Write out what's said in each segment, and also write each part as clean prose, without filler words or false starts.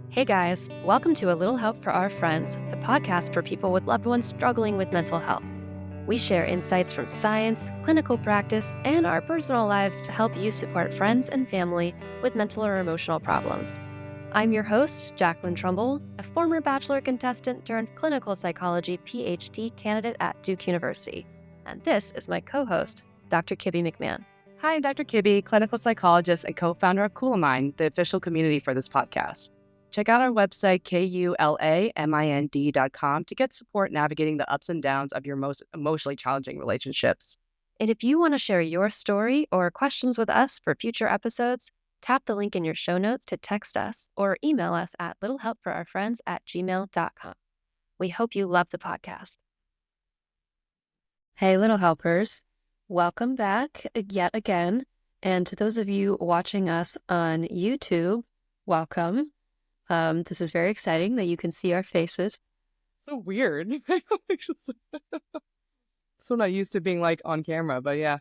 Hey guys, welcome to A Little Help for Our Friends, the podcast for people with loved ones struggling with mental health. We share insights from science, clinical practice, and our personal lives to help you support friends and family with mental or emotional problems. I'm your host, Jacqueline Trumbull, a former Bachelor contestant turned clinical psychology PhD candidate at Duke University. And this is my co-host, Dr. Kibby McMahon. Hi, I'm Dr. Kibby, clinical psychologist and co-founder of Coolamind, the official community for this podcast. Check out our website, kulamind.com, to get support navigating the ups and downs of your most emotionally challenging relationships. And if you want to share your story or questions with us for future episodes, tap the link in your show notes to text us or email us at littlehelpforourfriends@gmail.com. We hope you love the podcast. Hey, Little Helpers. Welcome back yet again. And to those of you watching us on YouTube, welcome. This is very exciting that you can see our faces. So weird. So not used to being on camera, but yeah.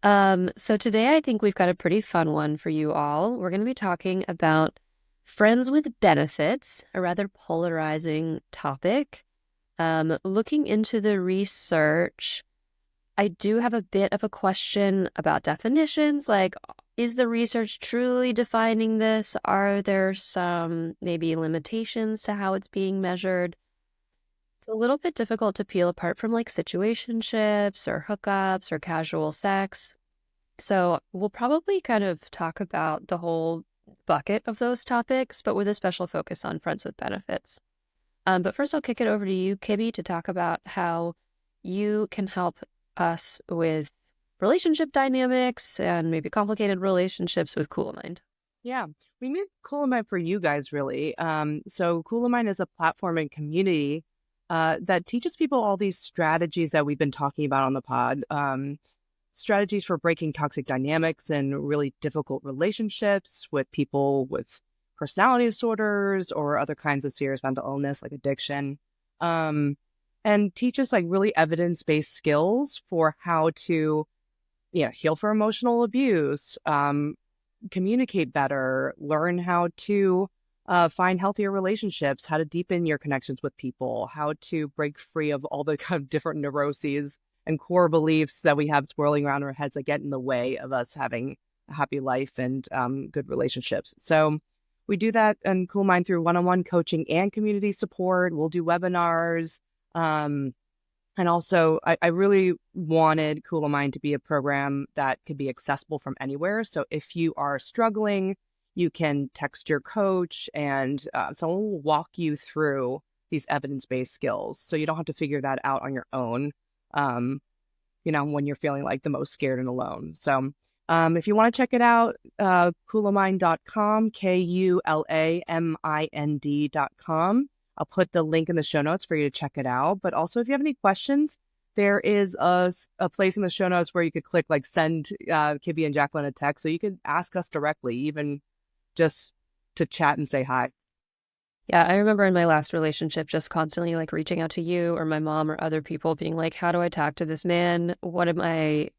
So today I think we've got a pretty fun one for you all. We're going to be talking about friends with benefits, a rather polarizing topic. Looking into the research, I do have a bit of a question about definitions. Is the research truly defining this? Are there some maybe limitations to how it's being measured? It's a little bit difficult to peel apart from situationships or hookups or casual sex. So we'll probably kind of talk about the whole bucket of those topics, but with a special focus on friends with benefits. But first I'll kick it over to you, Kibby, to talk about how you can help us with relationship dynamics and maybe complicated relationships with Coolamind. Yeah, we made Coolamind for you guys, really. So Coolamind is a platform and community that teaches people all these strategies that we've been talking about on the pod. Strategies for breaking toxic dynamics and really difficult relationships with people with personality disorders or other kinds of serious mental illness like addiction. And teaches really evidence-based skills for how to heal for emotional abuse, communicate better, learn how to find healthier relationships, how to deepen your connections with people, how to break free of all the kind of different neuroses and core beliefs that we have swirling around our heads that get in the way of us having a happy life and good relationships. So we do that in Coolamind through one-on-one coaching and community support. We'll do webinars. And also, I really wanted Coolamind to be a program that could be accessible from anywhere. So if you are struggling, you can text your coach and someone will walk you through these evidence-based skills. So you don't have to figure that out on your own, when you're feeling the most scared and alone. So if you want to check it out, coolamind.com, KULAMIND.com. I'll put the link in the show notes for you to check it out. But also, if you have any questions, there is a place in the show notes where you could click send Kibby and Jacqueline a text. So you could ask us directly, even just to chat and say hi. Yeah, I remember in my last relationship just constantly reaching out to you or my mom or other people being how do I talk to this man? What am I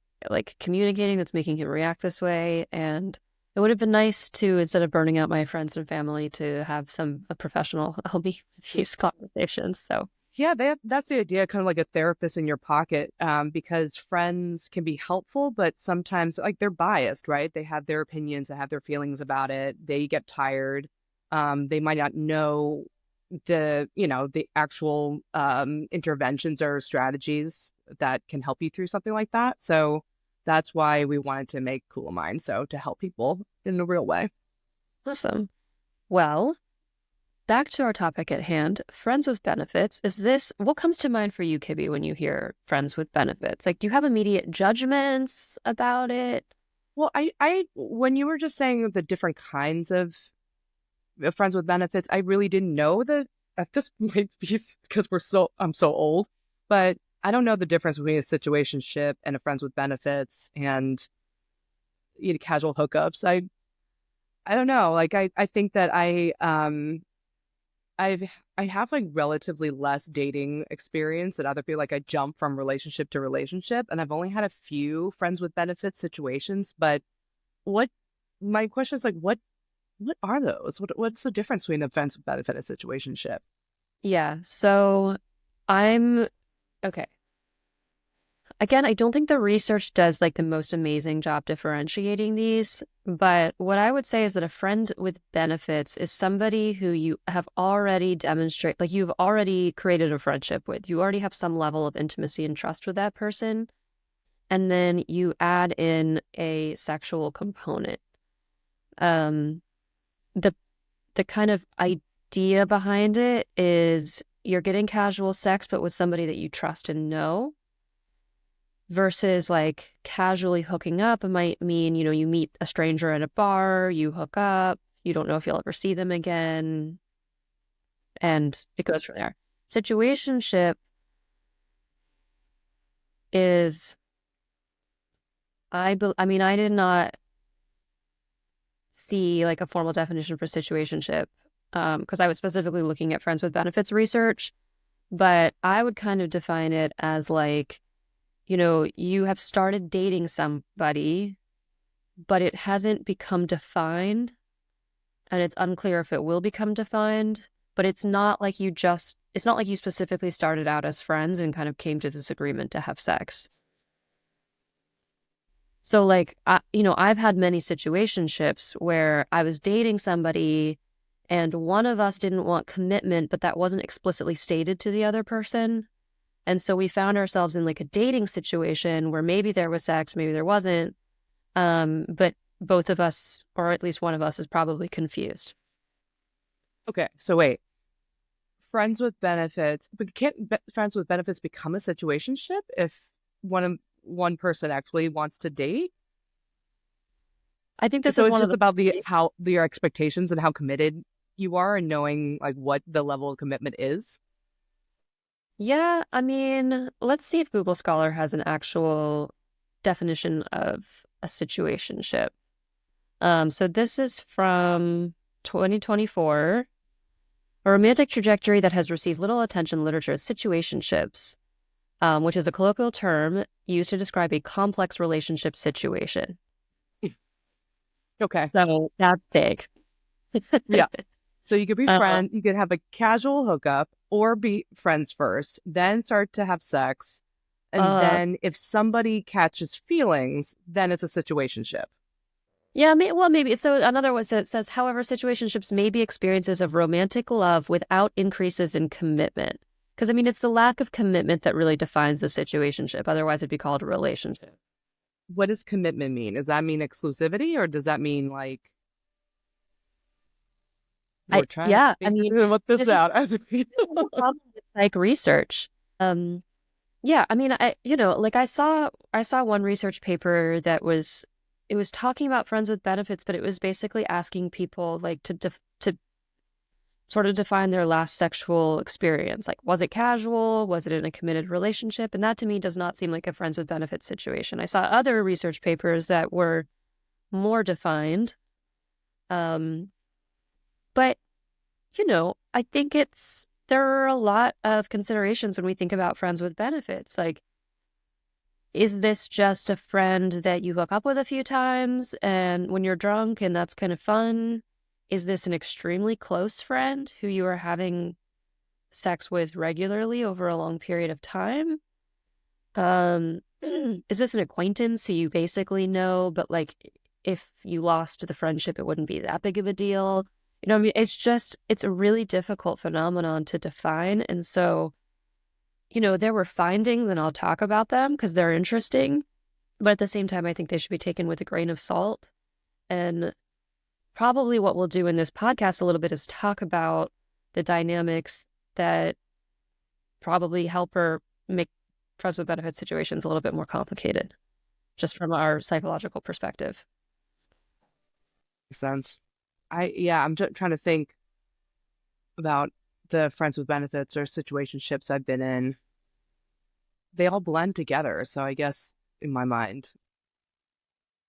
communicating that's making him react this way? And it would have been nice to, instead of burning out my friends and family, to have a professional help me with these conversations. So yeah, that's the idea, kind of like a therapist in your pocket, because friends can be helpful, but sometimes they're biased, right? They have their opinions, they have their feelings about it. They get tired. They might not know the actual interventions or strategies that can help you through something like that. So that's why we wanted to make Coolamind, so to help people in a real way. Awesome. Well, back to our topic at hand, friends with benefits. What comes to mind for you, Kibby, when you hear friends with benefits? Do you have immediate judgments about it? Well, I when you were just saying the different kinds of friends with benefits, I really didn't know that at this point, because I'm so old, but I don't know the difference between a situationship and a friends with benefits and casual hookups. I don't know. I think that I have relatively less dating experience than other people. I jump from relationship to relationship, and I've only had a few friends with benefits situations. But my question is what what are those? What's the difference between a friends with benefit and a situationship? Yeah. So I'm okay. Again, I don't think the research does like the most amazing job differentiating these, but what I would say is that a friend with benefits is somebody who you have already demonstrated, like you've already created a friendship with. You already have some level of intimacy and trust with that person, and then you add in a sexual component. Um, the the kind of idea behind it is you're getting casual sex, but with somebody that you trust and know versus like casually hooking up. It might mean, you meet a stranger at a bar, you hook up, you don't know if you'll ever see them again, and it goes from there. Situationship is, I mean, I did not see like a formal definition for situationship because I was specifically looking at friends with benefits research, but I would kind of define it as like, you have started dating somebody, but it hasn't become defined and it's unclear if it will become defined, but it's not like you specifically started out as friends and kind of came to this agreement to have sex. So like I've had many situationships where I was dating somebody and one of us didn't want commitment, but that wasn't explicitly stated to the other person. And so we found ourselves in like a dating situation where maybe there was sex, maybe there wasn't. But both of us, or at least one of us, is probably confused. Okay, so wait, friends with benefits, but can't friends with benefits become a situationship if one person actually wants to date? I think this So is it's one of just the about the how your expectations and how committed you are and knowing like what the level of commitment is. Yeah, I mean, let's see if Google Scholar has an actual definition of a situationship. So this is from 2024. A romantic trajectory that has received little attention in literature is situationships, which is a colloquial term used to describe a complex relationship situation. Okay. So that's big. Yeah. So you could be Uh, friend, you could have a casual hookup or be friends first, then start to have sex. And uh, then if somebody catches feelings, then it's a situationship. Yeah, well, maybe. So another one says, however, situationships may be experiences of romantic love without increases in commitment. Because I mean, it's the lack of commitment that really defines the situationship. Otherwise, it'd be called a relationship. What does commitment mean? Does that mean exclusivity or does that mean like we're trying to Yeah, I mean, figure this this is out as we the problem with like research. Um, yeah, I mean, like I saw one research paper that it was talking about friends with benefits, but it was basically asking people like to sort of define their last sexual experience. Like, was it casual? Was it in a committed relationship? And that to me does not seem like a friends with benefits situation. I saw other research papers that were more defined. Um, but, I think there are a lot of considerations when we think about friends with benefits. Like, is this just a friend that you hook up with a few times and when you're drunk and that's kind of fun? Is this an extremely close friend who you are having sex with regularly over a long period of time? Is this an acquaintance who you basically know, but like if you lost the friendship, it wouldn't be that big of a deal? I mean, it's a really difficult phenomenon to define. And so, there were findings and I'll talk about them because they're interesting. But at the same time, I think they should be taken with a grain of salt. And probably what we'll do in this podcast a little bit is talk about the dynamics that probably help her make friends with benefit situations a little bit more complicated, just from our psychological perspective. makes sense. I'm just trying to think about the friends with benefits or situationships I've been in. They all blend together. So I guess in my mind,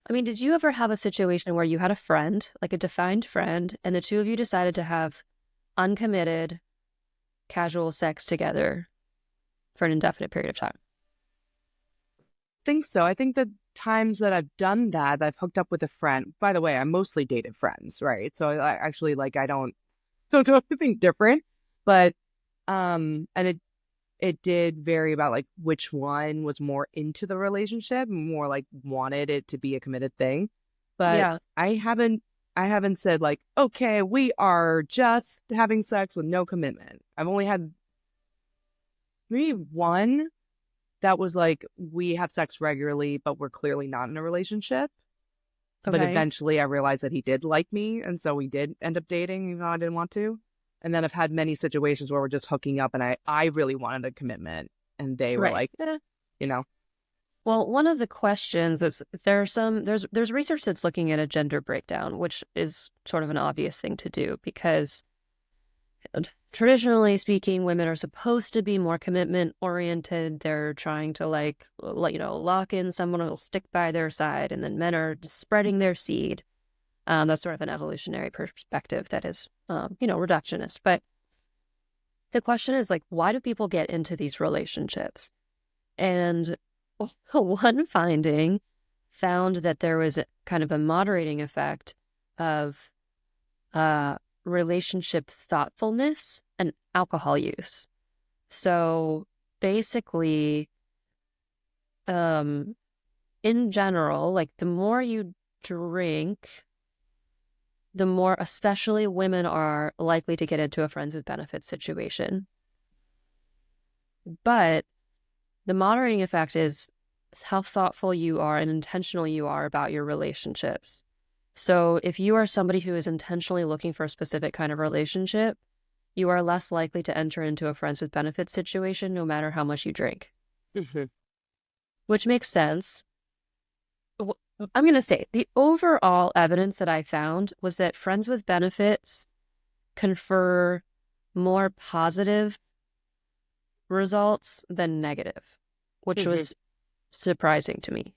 I mean, did you ever have a situation where you had a friend, like a defined friend, and the two of you decided to have uncommitted, casual sex together for an indefinite period of time? think so. I think that times that I've done that, I've hooked up with a friend. By the way, I mostly dated friends, right? So I actually like I don't do anything different, but and it did vary about like which one was more into the relationship, more like wanted it to be a committed thing. But Yeah. I haven't said like, okay, we are just having sex with no commitment. I've only had maybe one that was like we have sex regularly, but we're clearly not in a relationship. But Okay. eventually I realized that he did like me, and so we did end up dating, even though I didn't want to. And then I've had many situations where we're just hooking up and I really wanted a commitment and they were Right. like, you know. Well, one of the questions is there's research that's looking at a gender breakdown, which is sort of an obvious thing to do because traditionally speaking, women are supposed to be more commitment oriented. They're trying to lock in someone who'll stick by their side, and then men are spreading their seed. That's sort of an evolutionary perspective that is, reductionist. But the question is like, why do people get into these relationships? And one finding found that there was kind of a moderating effect of relationship thoughtfulness and alcohol use. So basically, um, in general, like the more you drink, the more especially women are likely to get into a friends with benefits situation. But the moderating effect is how thoughtful you are and intentional you are about your relationships. So if you are somebody who is intentionally looking for a specific kind of relationship, you are less likely to enter into a friends with benefits situation no matter how much you drink, Mhm. which makes sense. I'm going to say the overall evidence that I found was that friends with benefits confer more positive results than negative, which Mhm. was surprising to me.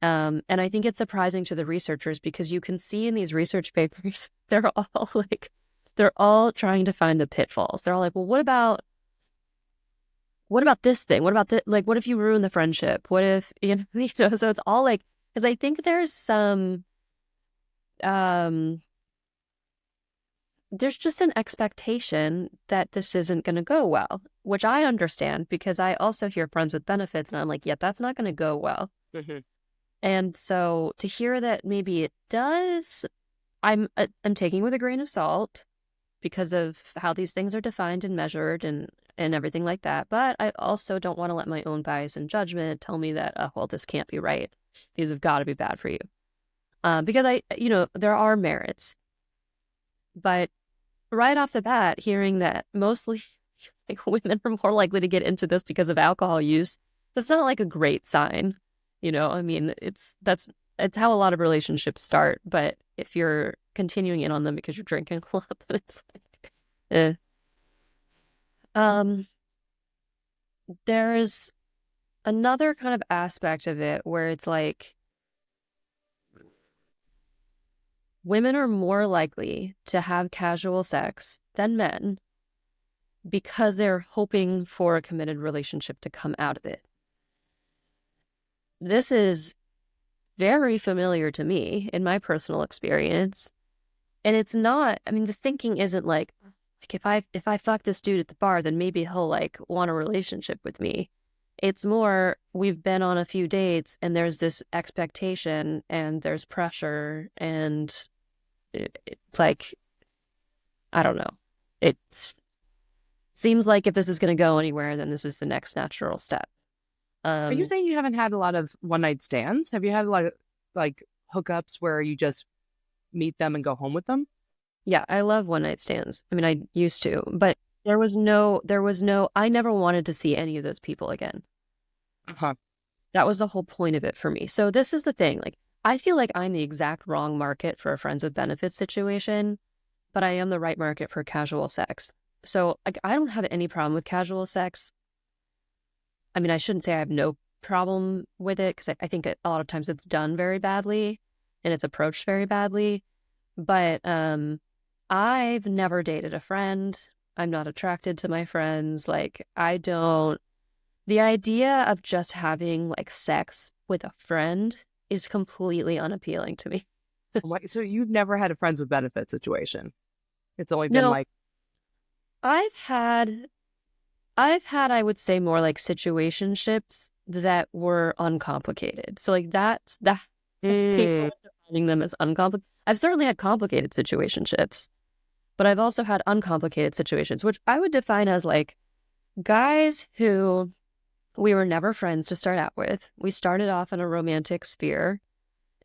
And I think it's surprising to the researchers because you can see in these research papers, they're all trying to find the pitfalls. They're all like, well, what about this thing? What about like, what if you ruin the friendship? What if, so it's all like, because I think um, there's just an expectation that this isn't going to go well, which I understand because I also hear friends with benefits and I'm like, yeah, that's not going to go well. Mhm. And so to hear that maybe it does, I'm taking with a grain of salt because of how these things are defined and measured and everything like that. But I also don't want to let my own bias and judgment tell me that, well, this can't be right. These have got to be bad for you. Because there are merits, but right off the bat, hearing that mostly like women are more likely to get into this because of alcohol use, that's not like a great sign. I mean, it's how a lot of relationships start. But if you're continuing in on them because you're drinking a lot, then it's like, eh. Um, there's another kind of aspect of it where it's like women are more likely to have casual sex than men because they're hoping for a committed relationship to come out of it. This is very familiar to me in my personal experience. And it's not, I mean, the thinking isn't like if I fuck this dude at the bar, then maybe he'll like want a relationship with me. It's more we've been on a few dates and there's this expectation and there's pressure and it's like I don't know. It seems like if this is going to go anywhere, then this is the next natural step. Are you Um, saying you haven't had a lot of one night stands? Have you had a lot of like hookups where you just meet them and go home with them? yeah, I love one night stands. I mean, I used to, but I never wanted to see any of those people again. Uh-huh. That was the whole point of it for me. So this is the thing, like, I feel like I'm the exact wrong market for a friends with benefits situation, but I am the right market for casual sex. So like, I don't have any problem with casual sex. I mean, I shouldn't say I have no problem with it because I think a lot of times it's done very badly and it's approached very badly. But I've never dated a friend. I'm not attracted to my friends. Like, I don't. The idea of just having like sex with a friend is completely unappealing to me. So you've never had a friends with benefits situation. It's only been No, like, I've had I would say more like situationships that were uncomplicated. So like that people mm, are defining them as uncomplicated. I've certainly had complicated situationships, but I've also had uncomplicated situations, which I would define as like guys who we were never friends to start out with. We started off in a romantic sphere.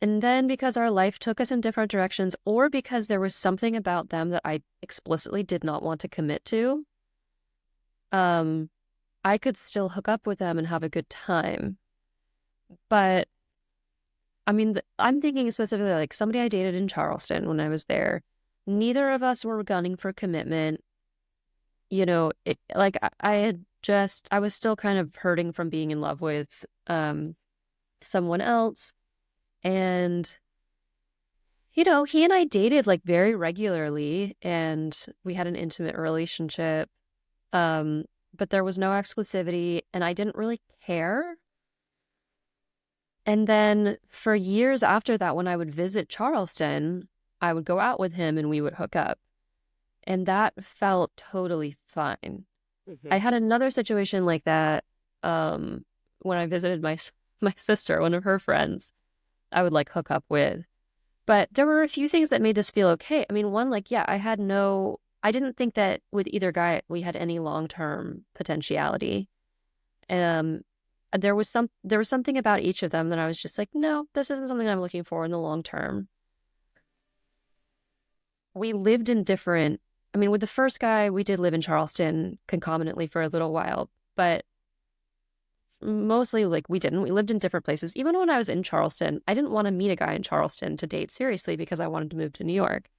And then because our life took us in different directions, or because there was something about them that I explicitly did not want to commit to, um, I could still hook up with them and have a good time. But I mean, I'm thinking specifically like somebody I dated in Charleston when I was there. Neither of us were gunning for commitment. Like I had just, I was still kind of hurting from being in love with someone else. And, he and I dated like very regularly and we had an intimate relationship. Um, but there was no exclusivity and I didn't really care. And then for years after that, when I would visit Charleston, I would go out with him and we would hook up. And that felt totally fine. I mhm. had another situation like that when I visited my sister, one of her friends, I would like hook up with. But there were a few things that made this feel okay. I mean, one, like, yeah, I didn't think that with either guy we had any long-term potentiality. Um, there was something about each of them that I was just like, no, this isn't something I'm looking for in the long term. We lived in different, I mean, with the first guy, we did live in Charleston concomitantly for a little while, but mostly like we didn't. We lived in different places. Even when I was in Charleston, I didn't want to meet a guy in Charleston to date seriously because I wanted to move to New York.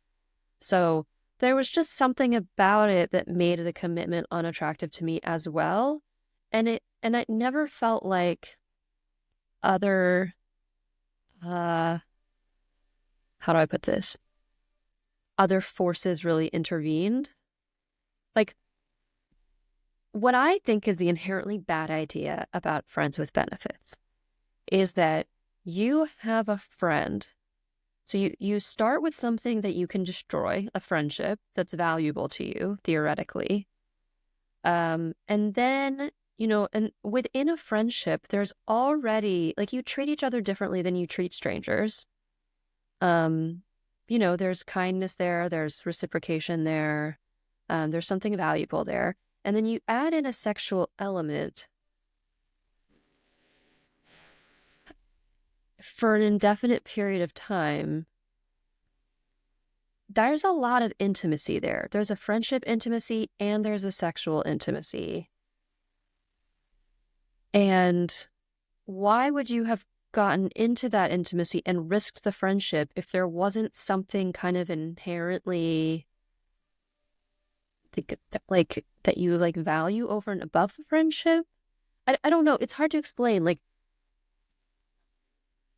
So there was just something about it that made the commitment unattractive to me as well. And it never felt like other uh how do I put this? Other forces really intervened. Like what I think is the inherently bad idea about friends with benefits is that you have a friend. So you start with something that you can destroy, a friendship that's valuable to you, theoretically. And then, and within a friendship, there's already like you treat each other differently than you treat strangers. Um, there's kindness there, there's reciprocation there, there's something valuable there. And then you add in a sexual element for an indefinite period of time. There's a lot of intimacy there. There's a friendship intimacy and there's a sexual intimacy. And why would you have gotten into that intimacy and risked the friendship if there wasn't something kind of inherently like that you like value over and above the friendship? I don't know. It's hard to explain. Like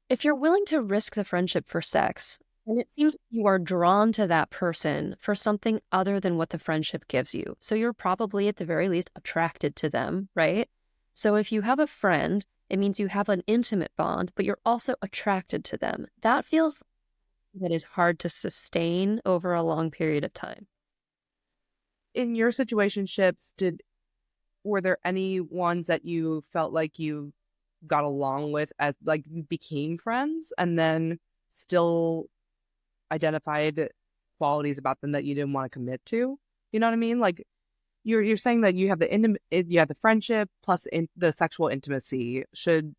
if you're willing to risk the friendship for sex, and it seems you are drawn to that person for something other than what the friendship gives you. So you're probably at the very least attracted to them, right? So if you have a friend, it means you have an intimate bond, but you're also attracted to them. That feels that is hard to sustain over a long period of time. In your situationships, were there any ones that you felt like you got along with as like you became friends and then still identified qualities about them that you didn't want to commit to? You know what I mean? Like you're saying that you have you have the friendship plus the sexual intimacy should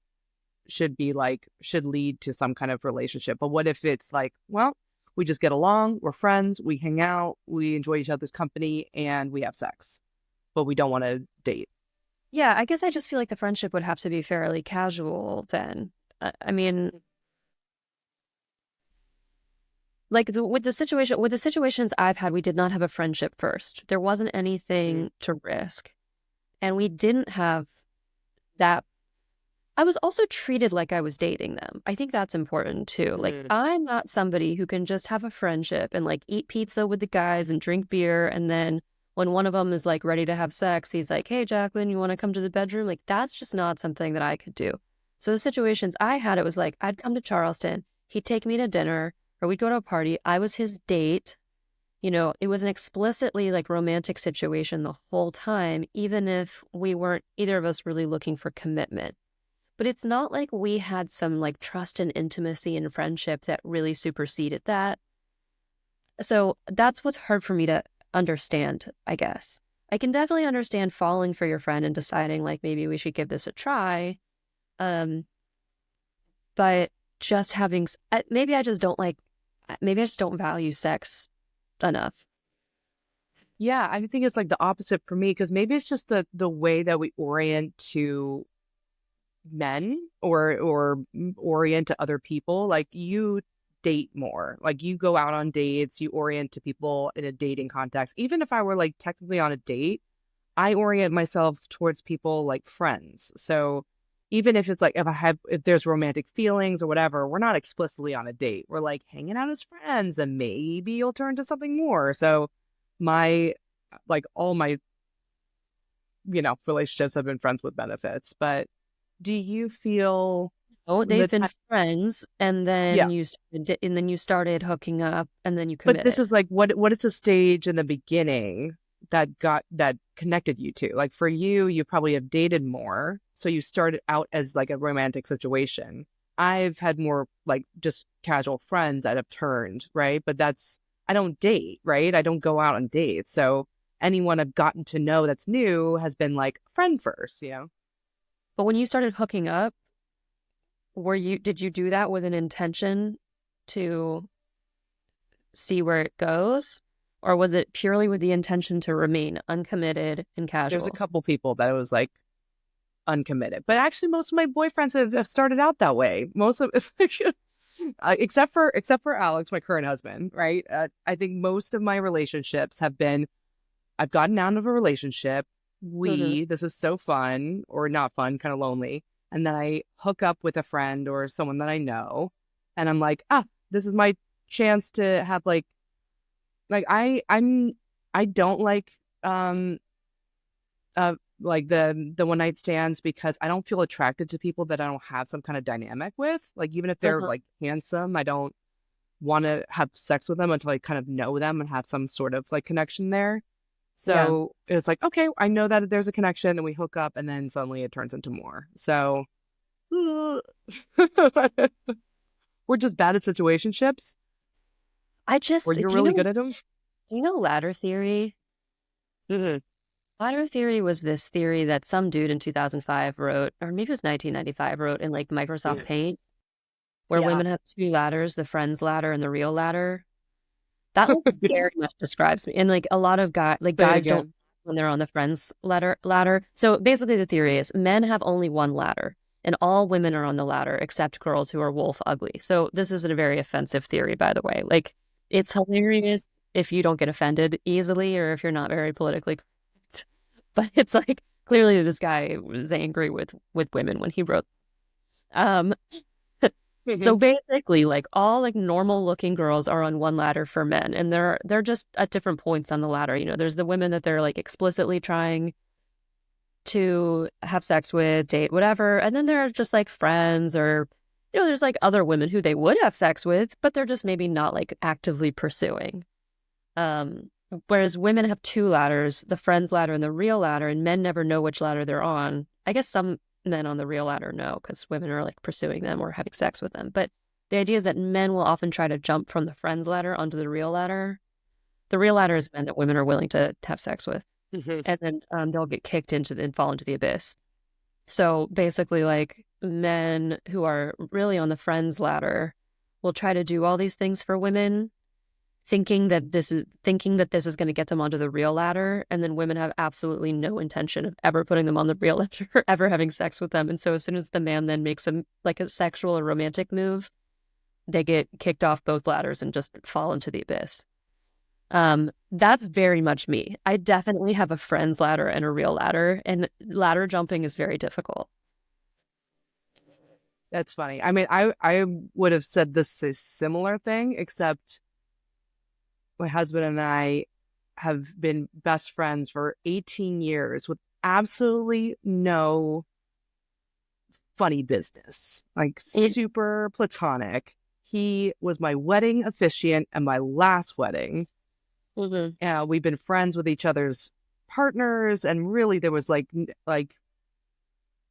lead to some kind of relationship. But what if it's like, well, we just get along, we're friends, we hang out, we enjoy each other's company, and we have sex, but we don't want to date. Yeah, I guess I just feel like the friendship would have to be fairly casual then. I mean, like with the situations I've had, we did not have a friendship first. There wasn't Mm, anything to risk. And we didn't have that. I was also treated like I was dating them. I think that's important too. Like, mm, I'm not somebody who can just have a friendship and like eat pizza with the guys and drink beer and then when one of them is like ready to have sex, he's like, "Hey, Jacqueline, you want to come to the bedroom?" Like that's just not something that I could do. So the situations I had, it was like I'd come to Charleston, he'd take me to dinner, or we'd go to a party. I was his date. It was an explicitly like romantic situation the whole time, even if we weren't either of us really looking for commitment. But it's not like we had some like trust and intimacy and friendship that really superseded that. So that's what's hard for me to understand, I guess. I can definitely understand falling for your friend and deciding like maybe we should give this a try. Um, but just having, maybe I just don't like, maybe I just don't value sex enough. Yeah, I think it's like the opposite for me because maybe it's just the way that we orient to men or orient to other people. Like you date more. Like you go out on dates, you orient to people in a dating context. Even if I were like technically on a date, I orient myself towards people like friends. So even if it's like if there's romantic feelings or whatever, we're not explicitly on a date. We're like hanging out as friends and maybe you'll turn to something more. So my like all my relationships have been friends with benefits. But do you feel Oh, they've the been type? friends, and Yeah, then you started hooking up, and then you but this committed. is like what is the stage in the beginning that connected you to? Like for you, you probably have dated more, so you started out as like a romantic situation. I've had more like just casual friends that have turned, right? But that's I don't date, right? I don't go out on dates. So anyone I've gotten to know that's new has been like a friend first, you know? But when you started hooking up, did you do that with an intention to see where it goes? Or was it purely with the intention to remain uncommitted and There's a casual? couple people that it was like uncommitted. But actually, most of my boyfriends have started out that way. Most of, except for Alex, my current husband, right? I think most of my relationships have been I've gotten out of a relationship. Hmm. This is so fun or not fun, kind of lonely, and then I hook up with a friend or someone that I know, and I'm like, this is my chance to have like I don't like the one night stands because I don't feel attracted to people that I don't have some kind of dynamic with. Like even if they're Uh-huh. like handsome, I don't want to have sex with them until I kind of know them and have some sort of like connection there. Yeah. So it's like, okay, I know that there's a connection and we hook up and then suddenly it turns into more. So we're just bad at situationships or you're Do you really know, good at them. ladder theory? Hmm. Ladder theory was this theory that some dude in 2005 wrote, or maybe it was 1995, wrote in like Microsoft Paint, where Yeah. women have two ladders, the friends ladder and the real ladder. That like very much describes me. And like a lot of Say it guys don't again. when they're on the friends ladder. So basically the theory is men have only one ladder and all women are on the ladder except girls who are wolf ugly. So this isn't a very offensive theory, by the way. Like it's hilarious if you don't get offended easily or if you're not very politically correct. But it's like clearly this guy was angry with women when he wrote. Um so Hmm. basically, like all like normal looking girls are on one ladder for men, and they're just at different points on the ladder. There's the women that they're like explicitly trying to have sex with, date, whatever, and then there are just like friends or there's like other women who they would have sex with, but they're just maybe not like actively pursuing. Um, Whereas women have two ladders, the friends ladder and the real ladder, and men never know which ladder they're on. I guess some men on the real ladder know because women are like pursuing them or having sex with them. But the idea is that men will often try to jump from the friends ladder onto the real ladder. The real ladder is men that women are willing to have sex with, Hmm. and then they'll get kicked into and fall into the abyss. So basically, like men who are really on the friends ladder will try to do all these things for women thinking that this is going to get them onto the real ladder, and then women have absolutely no intention of ever putting them on the real ladder or ever having sex with them. And so as soon as the man then makes a sexual or romantic move, they get kicked off both ladders and just fall into the abyss. That's very much me. I definitely have a friend's ladder and a real ladder, and ladder jumping is very difficult. That's funny. I mean, I would have said this a similar thing, except my husband and I. have been best friends for 18 years with absolutely no funny business, like It, super platonic. He was my wedding officiant and my last wedding. mhm. We've been friends with each other's partners, and really there was like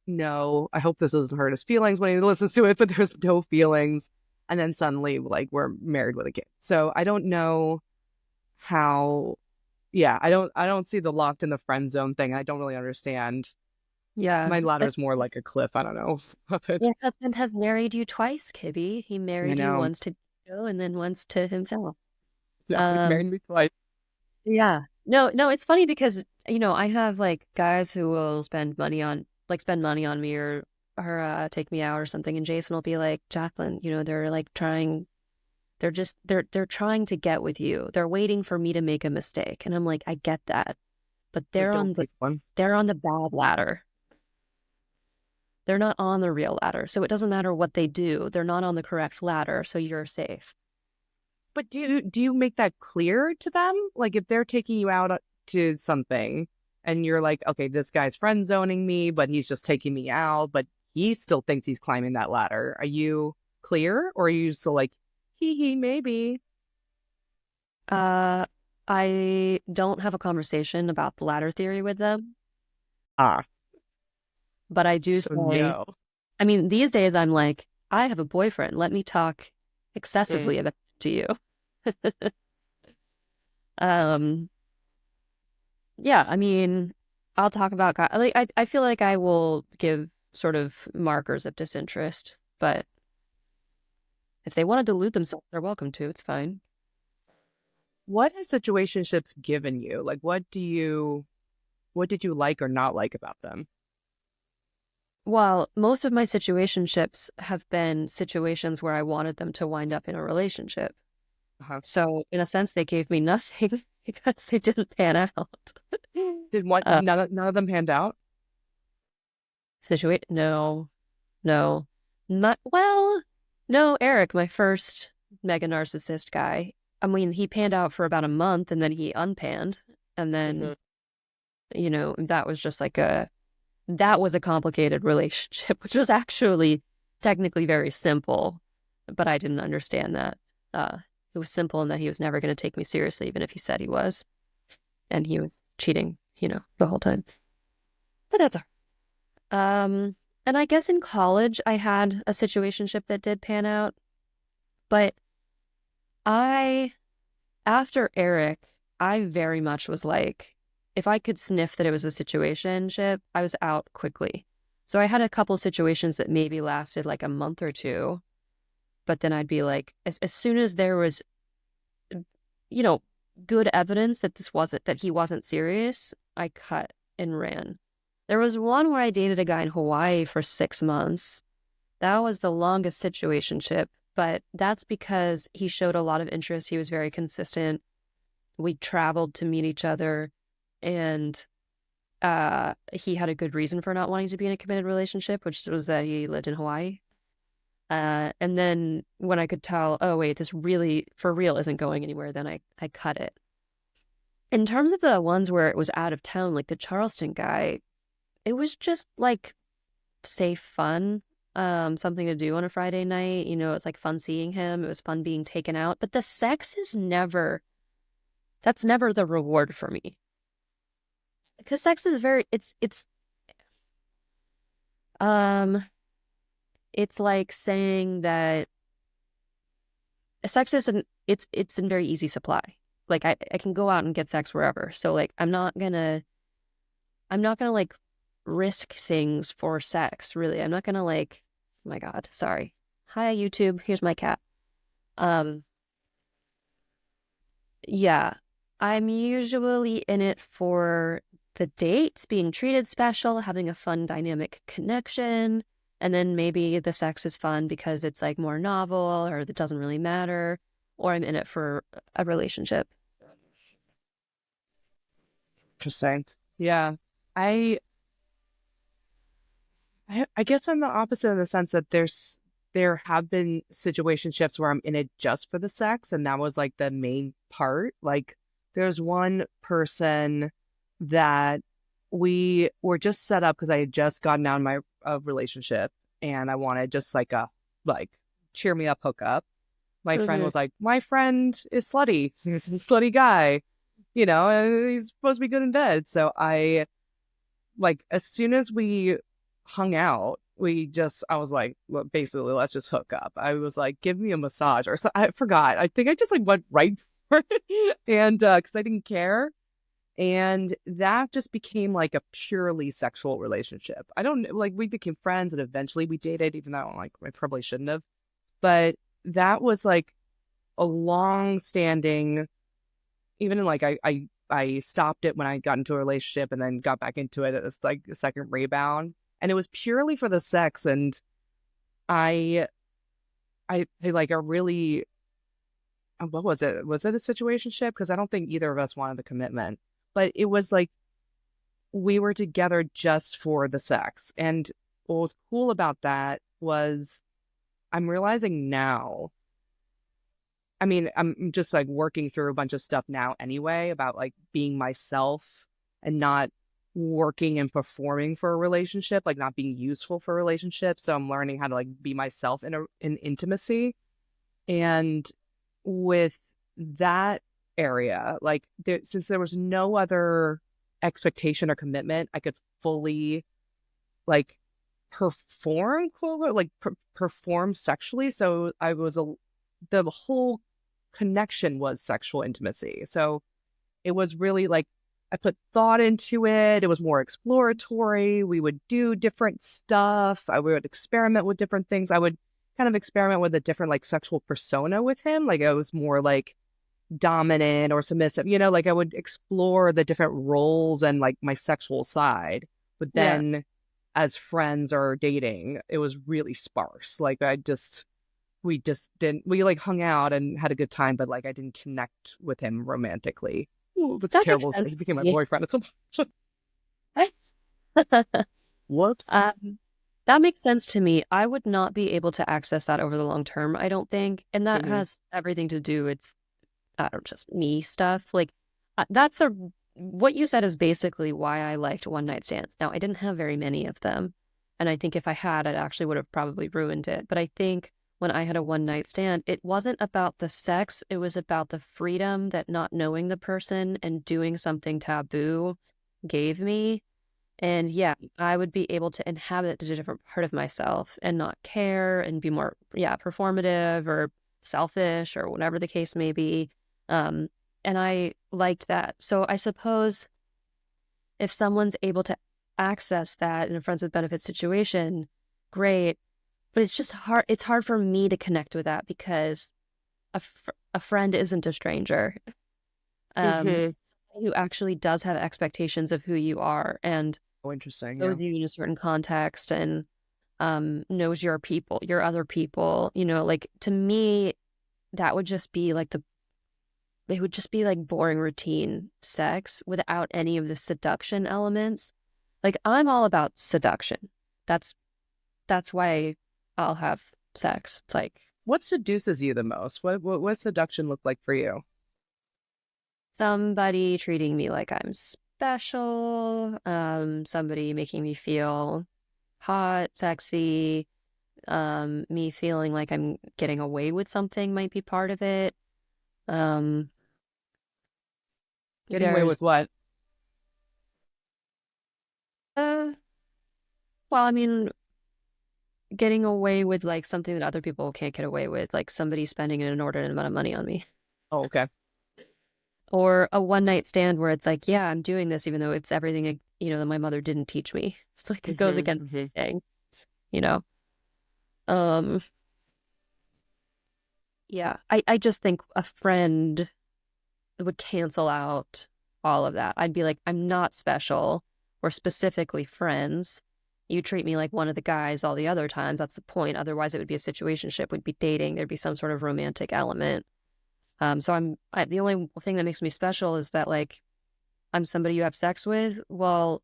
no, I hope this doesn't hurt his feelings when he listens to it, but there's no feelings. And then suddenly, like, we're married with a kid. So I don't know how, yeah, I don't see the locked in the friend zone thing. I don't really understand. Yeah. My ladder is more like a cliff. I don't know. But Your husband has married you twice, Kibby. He I married you know, once to Joe and then once to himself. no, he married Um, me twice. yeah. No, no, it's funny because, I have like guys who will spend money on me or take me out or something, and Jason will be like, Jacqueline, they're like they're trying to get with you. They're waiting for me to make a mistake. And I'm like, I get that, but Like, don't pick one. they're on the bad ladder. They're not on the real ladder. So it doesn't matter what they do. They're not on the correct ladder, so you're safe. But do you make that clear to them? Like, if they're taking you out to something and you're like, okay, this guy's friend zoning me, but he's just taking me out, but he still thinks he's climbing that ladder. Are you clear, or are you still like, hee maybe? Uh, I don't have a conversation about the ladder theory with them, Ah, but I do so say, no. I mean, these days I'm like, I have a boyfriend. Let me talk Mm. excessively about it to you. Um, yeah, I mean, I'll talk about like I feel like I will give sort of markers of disinterest, but if they want to delude themselves, they're welcome to. It's fine. What has situationships given you? Like, what did you like or not like about them? Well, most of my situationships have been situations where I wanted them to wind up in a relationship. Uh-huh. So, in a sense, they gave me nothing because they didn't pan out. Did what? Uh, None of them panned out? no, no. Well, no, Eric, my first mega narcissist guy. I mean, he panned out for about a month and then he unpanned. And then, Hmm. that was just that was a complicated relationship, which was actually technically very simple, but I didn't understand that. Uh, it was simple in that he was never going to take me seriously, even if he said he was. And he was cheating, the whole time. But that's all right. And I guess in college, I had a situationship that did pan out, but I, after Eric, I very much was like, if I could sniff that it was a situationship, I was out quickly. So I had a couple situations that maybe lasted like a month or two, but then I'd be like, as soon as there was, you know, good evidence that he wasn't serious, I cut and ran. There was one where I dated a guy in Hawaii for 6 months. That was the longest situationship, but that's because he showed a lot of interest. He was very consistent. We traveled to meet each other, and he had a good reason for not wanting to be in a committed relationship, which was that he lived in Hawaii. And then when I could tell, oh wait, this really for real isn't going anywhere, then I cut it. In terms of the ones where it was out of town, like the Charleston guy, it was just like safe fun, something to do on a Friday night. It's like fun seeing him. It was fun being taken out, but the sex is that's never the reward for me. Because sex is very, um, it's like saying that sex isn't, it's in very easy supply. Like I can go out and get sex wherever. So like, I'm not gonna like risk things for sex, really. I'm not gonna like, oh my God, sorry. Hi, YouTube. Here's my cat. Um, yeah, I'm usually in it for the dates, being treated special, having a fun dynamic connection, and then maybe the sex is fun because it's like more novel or it doesn't really matter, or I'm in it for a relationship. Interesting. Yeah. I I guess I'm the opposite in the sense that there have been situationships where I'm in it just for the sex, and that was like the main part. Like there's one person that we were just set up because I had just gotten out of my relationship and I wanted just like a like cheer me up hookup. My friend Mm-hmm. was like, my friend is slutty. He's a slutty guy, and he's supposed to be good in bed. So I like as soon as we hung out, I was like, well, basically, let's just hook up. I was like, give me a massage or so. I forgot. I think I just like went right for it, and because I didn't care, and that just became like a purely sexual relationship. I don't like we became friends, and eventually we dated, even though like I probably shouldn't have. But that was like a long standing, even in like I stopped it when I got into a relationship and then got back into it as like a second rebound. And it was purely for the sex. And I I like a really what was it? Was it a situationship? Because I don't think either of us wanted the commitment. But it was like we were together just for the sex. And what was cool about that was I'm realizing now I mean, I'm just like working through a bunch of stuff now anyway about like being myself and not working and performing for a relationship, like not being useful for a relationship. So I'm learning how to like be myself in intimacy. And with that area, like since there was no other expectation or commitment, I could fully like perform, quote, unquote, like perform sexually. So the whole connection was sexual intimacy. So it was really like I put thought into it. It was more exploratory. We would do different stuff. I would experiment with different things. I would kind of experiment with a different like sexual persona with him. Like I was more like dominant or submissive, like I would explore the different roles and like my sexual side. But Yeah. then as friends or dating, it was really sparse. Like we just didn't, we like hung out and had a good time, but like I didn't connect with him romantically. Ooh, that's That makes terrible. He sense became to my me. boyfriend at some point. Whoops. Um, that makes sense to me. I would not be able to access that over the long term, I don't think. And that Hmm. has everything to do with, I don't just me stuff. Like, that's what you said is basically why I liked one night stands. Now, I didn't have very many of them. And I think if I had, it actually would have probably ruined it. But I think when I had a one night stand, it wasn't about the sex, it was about the freedom that not knowing the person and doing something taboo gave me. And yeah, I would be able to inhabit a different part of myself and not care and be more, yeah, performative or selfish or whatever the case may be. Um, and I liked that. So I suppose if someone's able to access that in a friends with benefits situation, great. But it's just hard. It's hard for me to connect with that because a friend isn't a stranger. Hmm. Who actually does have expectations of who you are and Oh, interesting. Yeah. knows you in a certain context and knows your people, your other people, like to me, that would just be like it would just be like boring routine sex without any of the seduction elements. Like I'm all about seduction. That's that's why I'll have sex. It's like What seduces you the most? What seduction look like for you? somebody treating me like I'm special, somebody making me feel hot, sexy, me feeling like I'm getting away with something might be part of it. Um, Getting away with there's what? uh well, I mean, getting away with like something that other people can't get away with, like somebody spending an inordinate amount of money on me. Oh, okay. Or a one night stand where it's like, yeah, I'm doing this even though it's everything, that my mother didn't teach me. It's like it goes Hmm. against Hmm. everything, you know. Um, yeah, I just think a friend would cancel out all of that. I'd be like, I'm not special. We're specifically friends. You treat me like one of the guys all the other times. That's the point. Otherwise, it would be a situationship. We'd be dating. There'd be some sort of romantic element. So the only thing that makes me special is that like I'm somebody you have sex with. Well,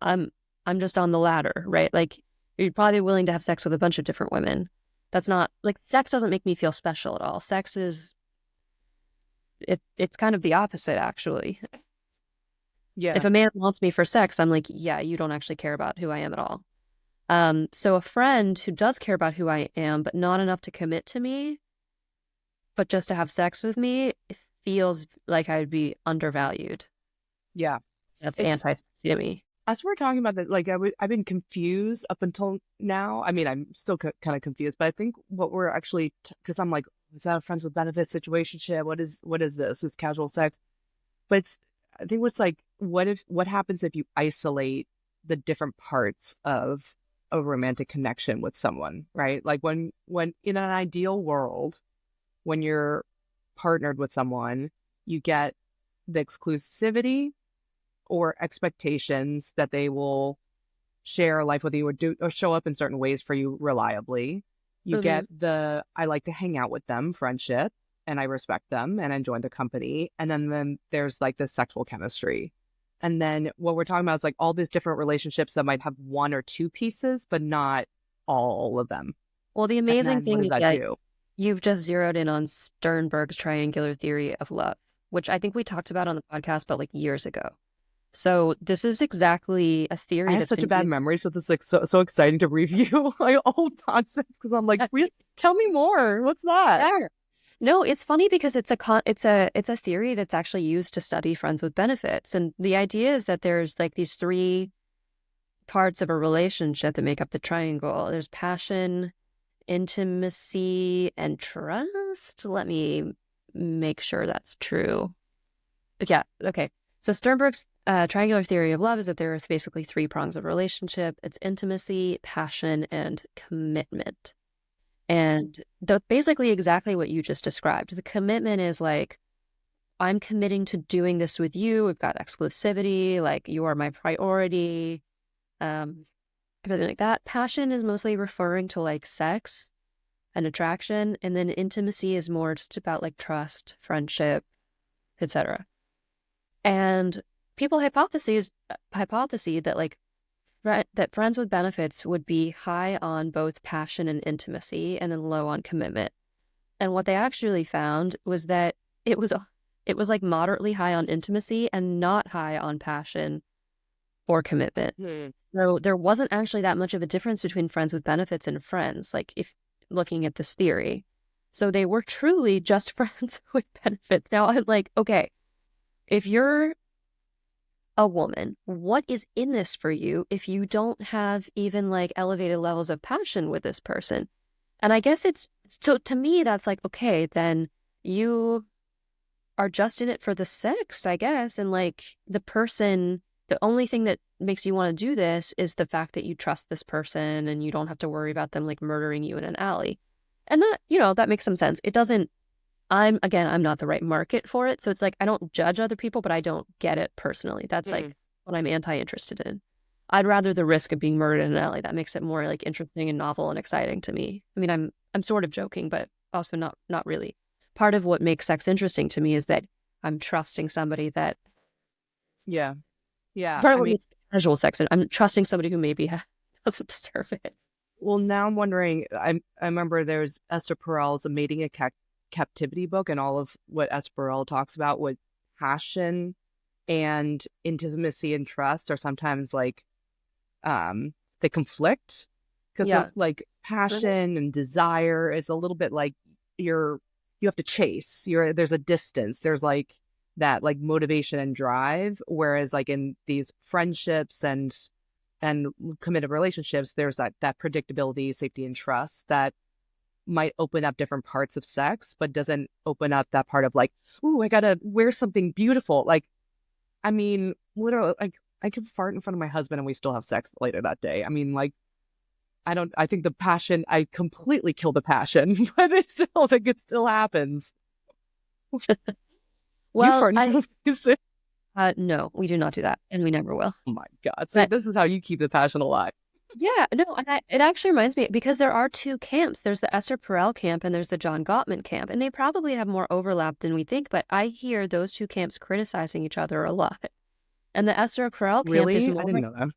I'm I'm just on the ladder, right? Like you're probably willing to have sex with a bunch of different women. That's not like sex doesn't make me feel special at all. Sex is it's kind of the opposite, actually. If Yeah. a man wants me for sex, I'm like, yeah, you don't actually care about who I am at all. So a friend who does care about who I am, but not enough to commit to me, but just to have sex with me, it feels like I would be undervalued. Yeah. That's It's anti-sexy to me. as we're talking about that, like I've been confused up until now. I mean, I'm still kind of confused, but I think what we're actually, because I'm like, is that a friends with benefits situationship? What is this? Is casual sex? But I think what's like, what happens if you isolate the different parts of a romantic connection with someone, right? Like when in an ideal world, when you're partnered with someone, you get the exclusivity or expectations that they will share a life with you or do or show up in certain ways for you reliably. You Hmm. get the I like to hang out with them friendship and I respect them and enjoy their company. And then there's like this sexual chemistry. And then what we're talking about is like all these different relationships that might have one or two pieces, but not all of them. Well, the And amazing then what thing does is that that do? you've just zeroed in on Sternberg's triangular theory of love, which I think we talked about on the podcast, but like years ago. So this is exactly a I theory have that's such a been bad used. memory, so this is like so exciting to review my old concepts because I'm like, really? Tell me more. What's that? Yeah. No, it's funny because it's a theory that's actually used to study friends with benefits. And the idea is that there's like these three parts of a relationship that make up the triangle. There's passion, intimacy, and trust. Let me make sure that's true. Yeah, okay. So Sternberg's triangular theory of love is that there are basically three prongs of relationship. It's intimacy, passion, and commitment. And that's basically exactly what you just described. The commitment is like, I'm committing to doing this with you. We've got exclusivity, like you are my priority, um, everything like that. Passion is mostly referring to like sex and attraction, and then intimacy is more just about like trust, friendship, etc. And people hypothesy that like that friends with benefits would be high on both passion and intimacy, and then low on commitment. And what they actually found was that it was it was like moderately high on intimacy and not high on passion or commitment. Hmm. So there wasn't actually that much of a difference between friends with benefits and friends, like if looking at this theory. So they were truly just friends with benefits. Now I'm like, okay, if you're a woman, what is in this for you if you don't have even like elevated levels of passion with this person? And I guess it's so to me, that's like, okay, then you are just in it for the sex, I guess. And like the person, the only thing that makes you want to do this is the fact that you trust this person and you don't have to worry about them like murdering you in an alley. And that, that makes some sense. It doesn't, I'm not the right market for it. So it's like, I don't judge other people, but I don't get it personally. That's Hmm. like what I'm anti-interested in. I'd rather the risk of being murdered in an alley. That makes it more like interesting and novel and exciting to me. I mean, I'm sort of joking, but also not really. Part of what makes sex interesting to me is that I'm trusting somebody that Yeah. Yeah. part of I what mean, makes casual sex, and I'm trusting somebody who maybe doesn't deserve it. well, now I'm wondering. I remember there's Esther Perel's A Mating in Captivity book, and all of what Esther Perel talks about with passion and intimacy and trust are sometimes like they conflict because they're Yeah. like passion and desire is a little bit like you have to chase. There's a distance. There's like that like motivation and drive, whereas like in these friendships and committed relationships, there's that predictability, safety, and trust that might open up different parts of sex, but doesn't open up that part of like, ooh, I gotta wear something beautiful. Like, I mean, literally, like I could fart in front of my husband and we still have sex later that day. I mean, like, I think the passion, I completely kill the passion, but it's still, like, it still happens. Do you Well, fart in front of me? no, we do not do that, and we never will. Oh my God. So But this is how you keep the passion alive. yeah, no, and it actually reminds me because there are two camps. There's the Esther Perel camp and there's the John Gottman camp, and they probably have more overlap than we think. But I hear those two camps criticizing each other a lot. And the Esther Perel camp is Really? I more, didn't know that.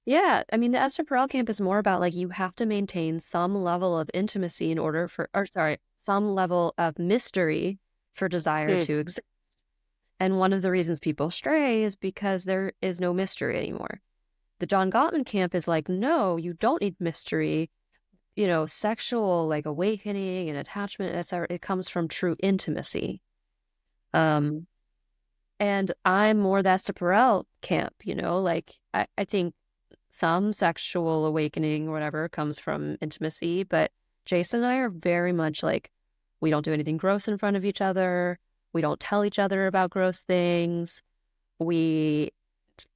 yeah, I mean, the Esther Perel camp is more about like you have to maintain some level of intimacy in order for, or sorry, some level of mystery for desire Hmm. to exist. And one of the reasons people stray is because there is no mystery anymore. The John Gottman camp is like, no, you don't need mystery. Sexual like awakening and attachment, etc. It comes from true intimacy. Um, and I'm more the Esther Perel camp, like I think some sexual awakening or whatever comes from intimacy, but Jason and I are very much like, we don't do anything gross in front of each other. We don't tell each other about gross things. We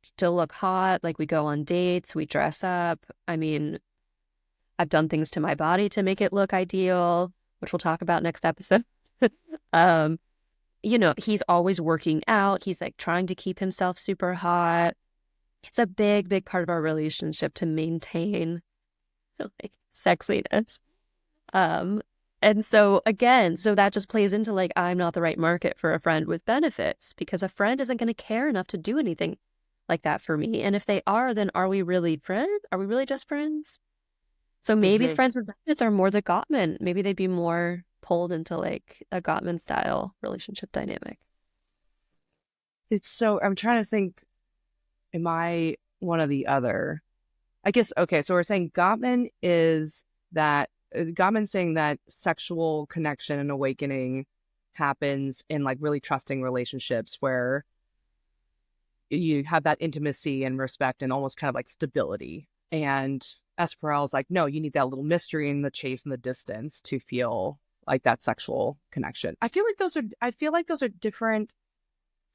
still look hot. Like we go on dates, we dress up. I mean, I've done things to my body to make it look ideal, which we'll talk about next episode. um, he's always working out. He's like trying to keep himself super hot. It's a big, big part of our relationship to maintain like sexiness. Um, and so again, so that just plays into like, I'm not the right market for a friend with benefits because a friend isn't going to care enough to do anything like that for me. And if they are, then are we really friends? Are we really just friends? So maybe Hmm. friends with benefits are more the Gottman. Maybe they'd be more pulled into like a Gottman style relationship dynamic. I'm trying to think, am I one or the other? I guess, okay, so we're saying Gottman is that, Gottman saying that sexual connection and awakening happens in like really trusting relationships where you have that intimacy and respect and almost kind of like stability. And Esperel's like, no, you need that little mystery and the chase and the distance to feel like that sexual connection. I feel like those are different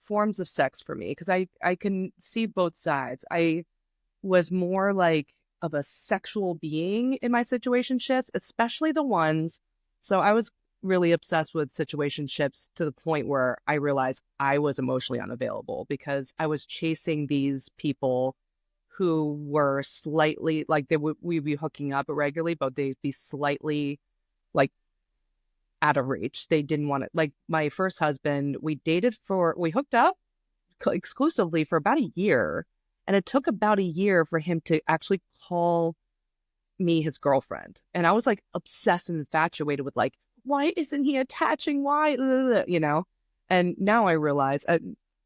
forms of sex for me because I can see both sides. I was more like of a sexual being in my situationships, especially the ones. So I was really obsessed with situationships to the point where I realized I was emotionally unavailable because I was chasing these people who were slightly like we'd be hooking up regularly, but they'd be slightly like out of reach. They didn't want it. Like my first husband, we hooked up exclusively for about a year. And it took about a year for him to actually call me his girlfriend. And I was like obsessed and infatuated with like, why isn't he attaching? Why? And now I realize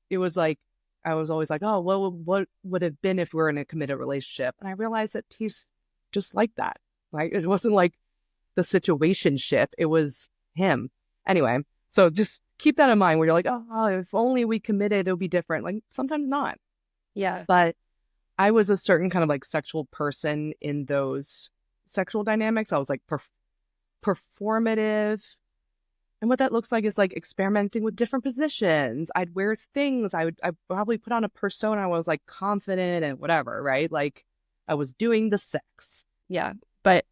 it was like, I was always like, oh, well, what would have been if we were in a committed relationship? And I realized that he's just like that. Right. It wasn't like the situationship. It was him. Anyway, so just keep that in mind where you're like, oh, if only we committed, it would be different. Like sometimes not. Yeah. But I was a certain kind of like sexual person in those sexual dynamics. I was like performative. And what that looks like is like experimenting with different positions. I'd wear things. I'd probably put on a persona. I was like confident and whatever, right? Like I was doing the sex. Yeah. But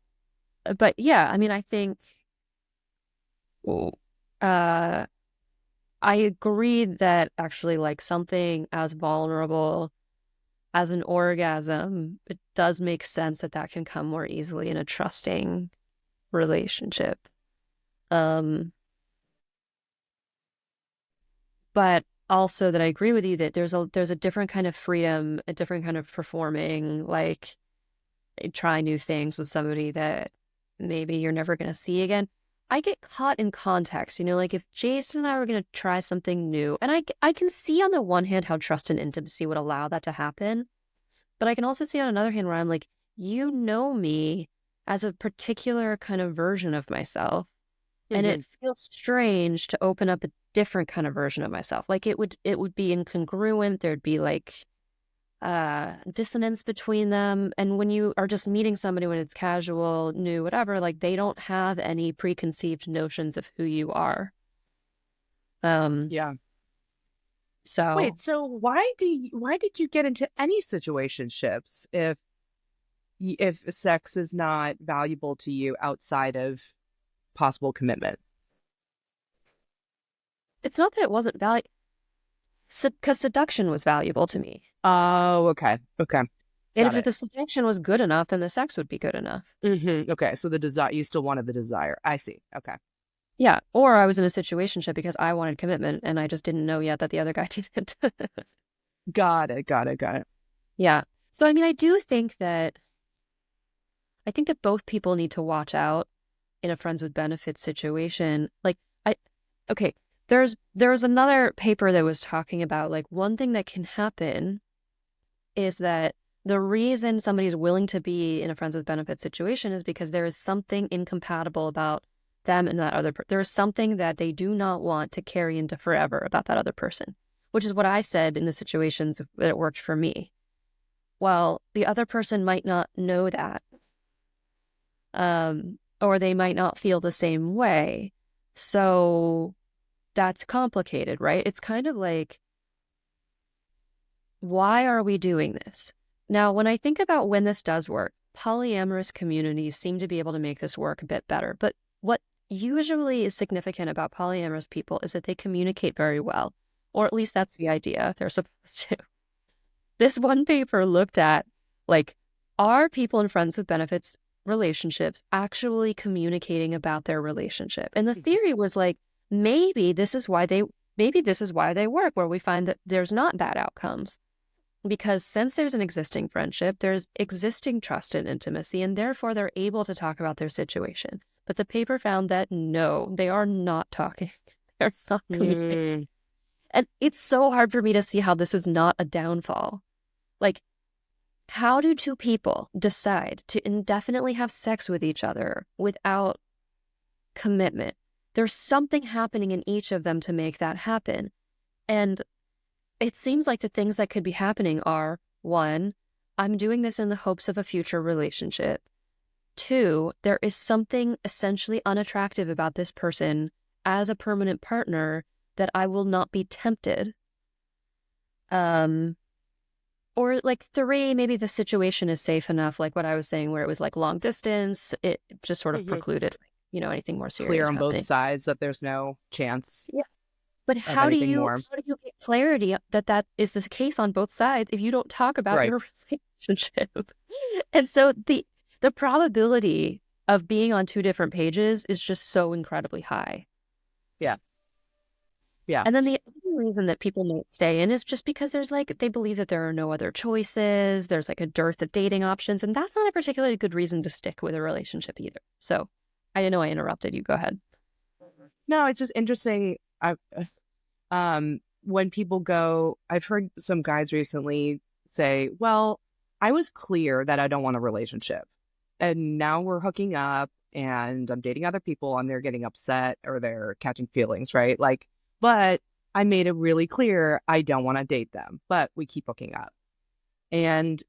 yeah, I mean, I think uh I agreed that actually like something as vulnerable as an orgasm, it does make sense that that can come more easily in a trusting relationship. Um, but also that I agree with you that there's a different kind of freedom, a different kind of performing, like try new things with somebody that maybe you're never going to see again. I get caught in context, like if Jason and I were going to try something new, and I can see on the one hand how trust and intimacy would allow that to happen, but I can also see on another hand where I'm like, you know me as a particular kind of version of myself. And Mm-hmm. it feels strange to open up a different kind of version of myself. Like it would be incongruent. There'd be like dissonance between them. And when you are just meeting somebody when it's casual, new, whatever, like they don't have any preconceived notions of who you are. Um, Yeah. so Wait, so why did you get into any situationships if sex is not valuable to you outside of possible commitment? it's not that it wasn't valuable, because seduction was valuable to me. Oh, okay. Okay. And Got if it. the seduction was good enough, then the sex would be good enough. Okay. So the desire, you still wanted the desire. I see. Okay. Yeah. Or I was in a situationship because I wanted commitment and I just didn't know yet that the other guy didn't. Got it. Got it. Got it. Yeah. So, I mean, I think that both people need to watch out in a friends with benefits situation. Like, I, okay, There's another paper that was talking about like one thing that can happen is that the reason somebody's willing to be in a friends with benefits situation is because there is something incompatible about them and that other person. There is something that they do not want to carry into forever about that other person, which is what I said in the situations that it worked for me. Well, the other person might not know that, or they might not feel the same way. So that's complicated, right? It's kind of like, why are we doing this? Now, when I think about when this does work, polyamorous communities seem to be able to make this work a bit better. But what usually is significant about polyamorous people is that they communicate very well, or at least that's the idea they're supposed to. This one paper looked at, like, are people in friends with benefits relationships actually communicating about their relationship? And the theory was like, maybe this is why they work, where we find that there's not bad outcomes. Because since there's an existing friendship, there's existing trust and intimacy, and therefore they're able to talk about their situation. But the paper found that no, they are not talking. They're not communicating. And it's so hard for me to see how this is not a downfall. Like, how do two people decide to indefinitely have sex with each other without commitment? There's something happening in each of them to make that happen. And it seems like the things that could be happening are, one, I'm doing this in the hopes of a future relationship. Two, there is something essentially unattractive about this person as a permanent partner that I will not be tempted. Or like three, maybe the situation is safe enough, like what I was saying, where it was like long distance, it just sort of precluded, anything more Clear serious on both happening. sides that there's no chance Yeah. But of how do anything you more. get clarity that that is the case on both sides if you don't talk about Right. your relationship? And so the probability of being on two different pages is just so incredibly high. Yeah. Yeah. And then the other reason that people might stay in is just because there's like they believe that there are no other choices. There's like a dearth of dating options, and that's not a particularly good reason to stick with a relationship either. So I know I interrupted you. Go ahead. No, it's just interesting. When people go, I've heard some guys recently say, well, I was clear that I don't want a relationship. And now we're hooking up and I'm dating other people and they're getting upset or they're catching feelings, right? Like, but I made it really clear I don't want to date them, but we keep hooking up. And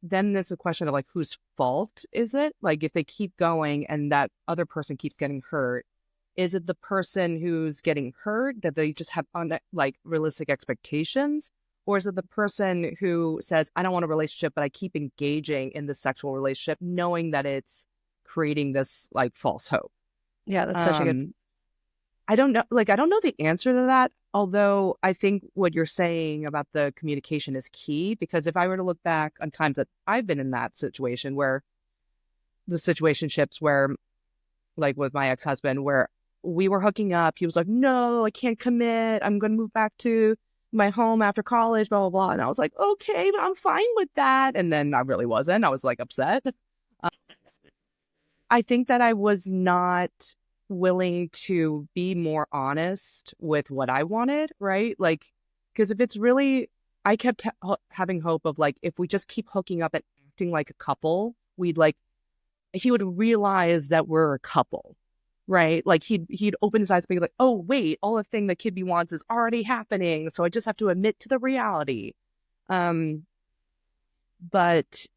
then there's a question of like, whose fault is it? Like, if they keep going and that other person keeps getting hurt, is it the person who's getting hurt that they just have like realistic expectations? Or is it the person who says, I don't want a relationship, but I keep engaging in the sexual relationship, knowing that it's creating this like false hope? Yeah, that's such a good. Um, I don't know. Like, I don't know the answer to that. Although I think what you're saying about the communication is key, because if I were to look back on times that I've been in that situation where the situationships where, like with my ex-husband, where we were hooking up, he was like, no, I can't commit. I'm going to move back to my home after college, blah, blah, blah. And I was like, okay, but I'm fine with that. And then I really wasn't. I was like upset. I think that I was not willing to be more honest with what I wanted, right? Like, because if it's really, I kept having hope of like, if we just keep hooking up and acting like a couple, we'd like, he would realize that we're a couple, right? Like he'd open his eyes and be like, oh, wait, all the thing that Kibby wants is already happening. So I just have to admit to the reality. Um, but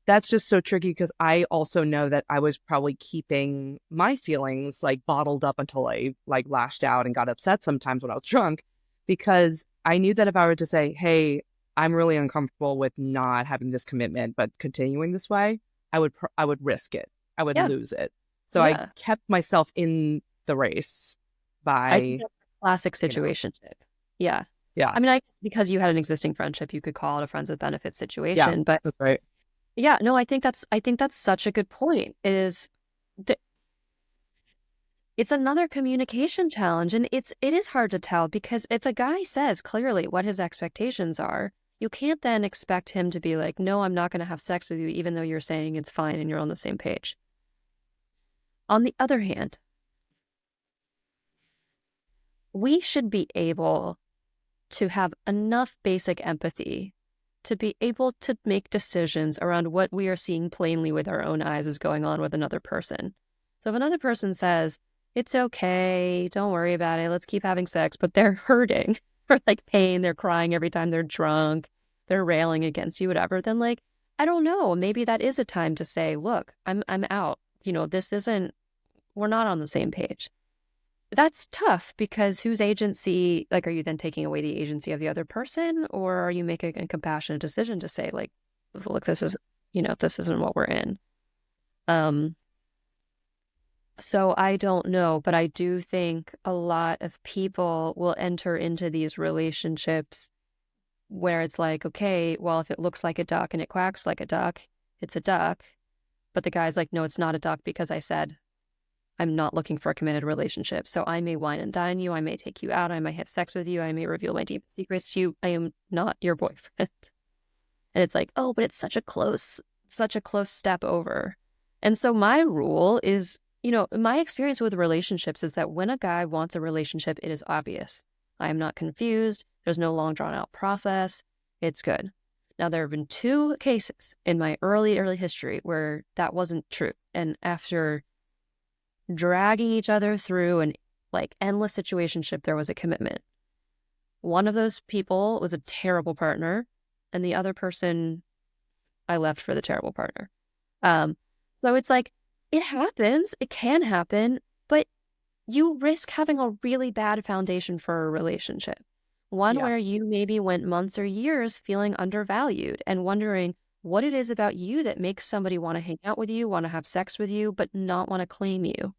that's just so tricky because I also know that I was probably keeping my feelings like bottled up until I like lashed out and got upset sometimes when I was drunk, because I knew that if I were to say, hey, I'm really uncomfortable with not having this commitment, but continuing this way, I would risk it. I would Yeah, lose it. So I yeah. kept myself in the race I think by, that's a classic you know, situationship. Yeah. yeah, I mean, I guess because you had an existing friendship, you could call it a friends with benefits yeah, situation. But that's right. yeah, no, I think that's such a good point. Is that it's another communication challenge, and it is hard to tell because if a guy says clearly what his expectations are, you can't then expect him to be like, no, I'm not going to have sex with you, even though you're saying it's fine and you're on the same page. On the other hand, we should be able to have enough basic empathy to be able to make decisions around what we are seeing plainly with our own eyes is going on with another person. So if another person says, it's okay, don't worry about it, let's keep having sex, but they're hurting or like pain, they're crying every time they're drunk, they're railing against you, whatever, then like, I don't know, maybe that is a time to say, look, I'm out. This isn't, we're not on the same page. That's tough because whose agency, like, are you then taking away the agency of the other person, or are you making a compassionate decision to say, like, look, this isn't what we're in. Um, so I don't know, but I do think a lot of people will enter into these relationships where it's like, okay, well, if it looks like a duck and it quacks like a duck, it's a duck. But the guy's like, no, it's not a duck because I said I'm not looking for a committed relationship. So I may wine and dine you. I may take you out. I may have sex with you. I may reveal my deepest secrets to you. I am not your boyfriend. And it's like, oh, but it's such a close step over. And so my rule is, my experience with relationships is that when a guy wants a relationship, it is obvious. I am not confused. There's no long drawn out process. It's good. Now, there have been two cases in my early history where that wasn't true. And after dragging each other through an like endless situationship, there was a commitment. One of those people was a terrible partner, and the other person I left for the terrible partner. Um, so it's like it happens, it can happen, but you risk having a really bad foundation for a relationship. One Yeah. where you maybe went months or years feeling undervalued and wondering what it is about you that makes somebody want to hang out with you, want to have sex with you, but not want to claim you.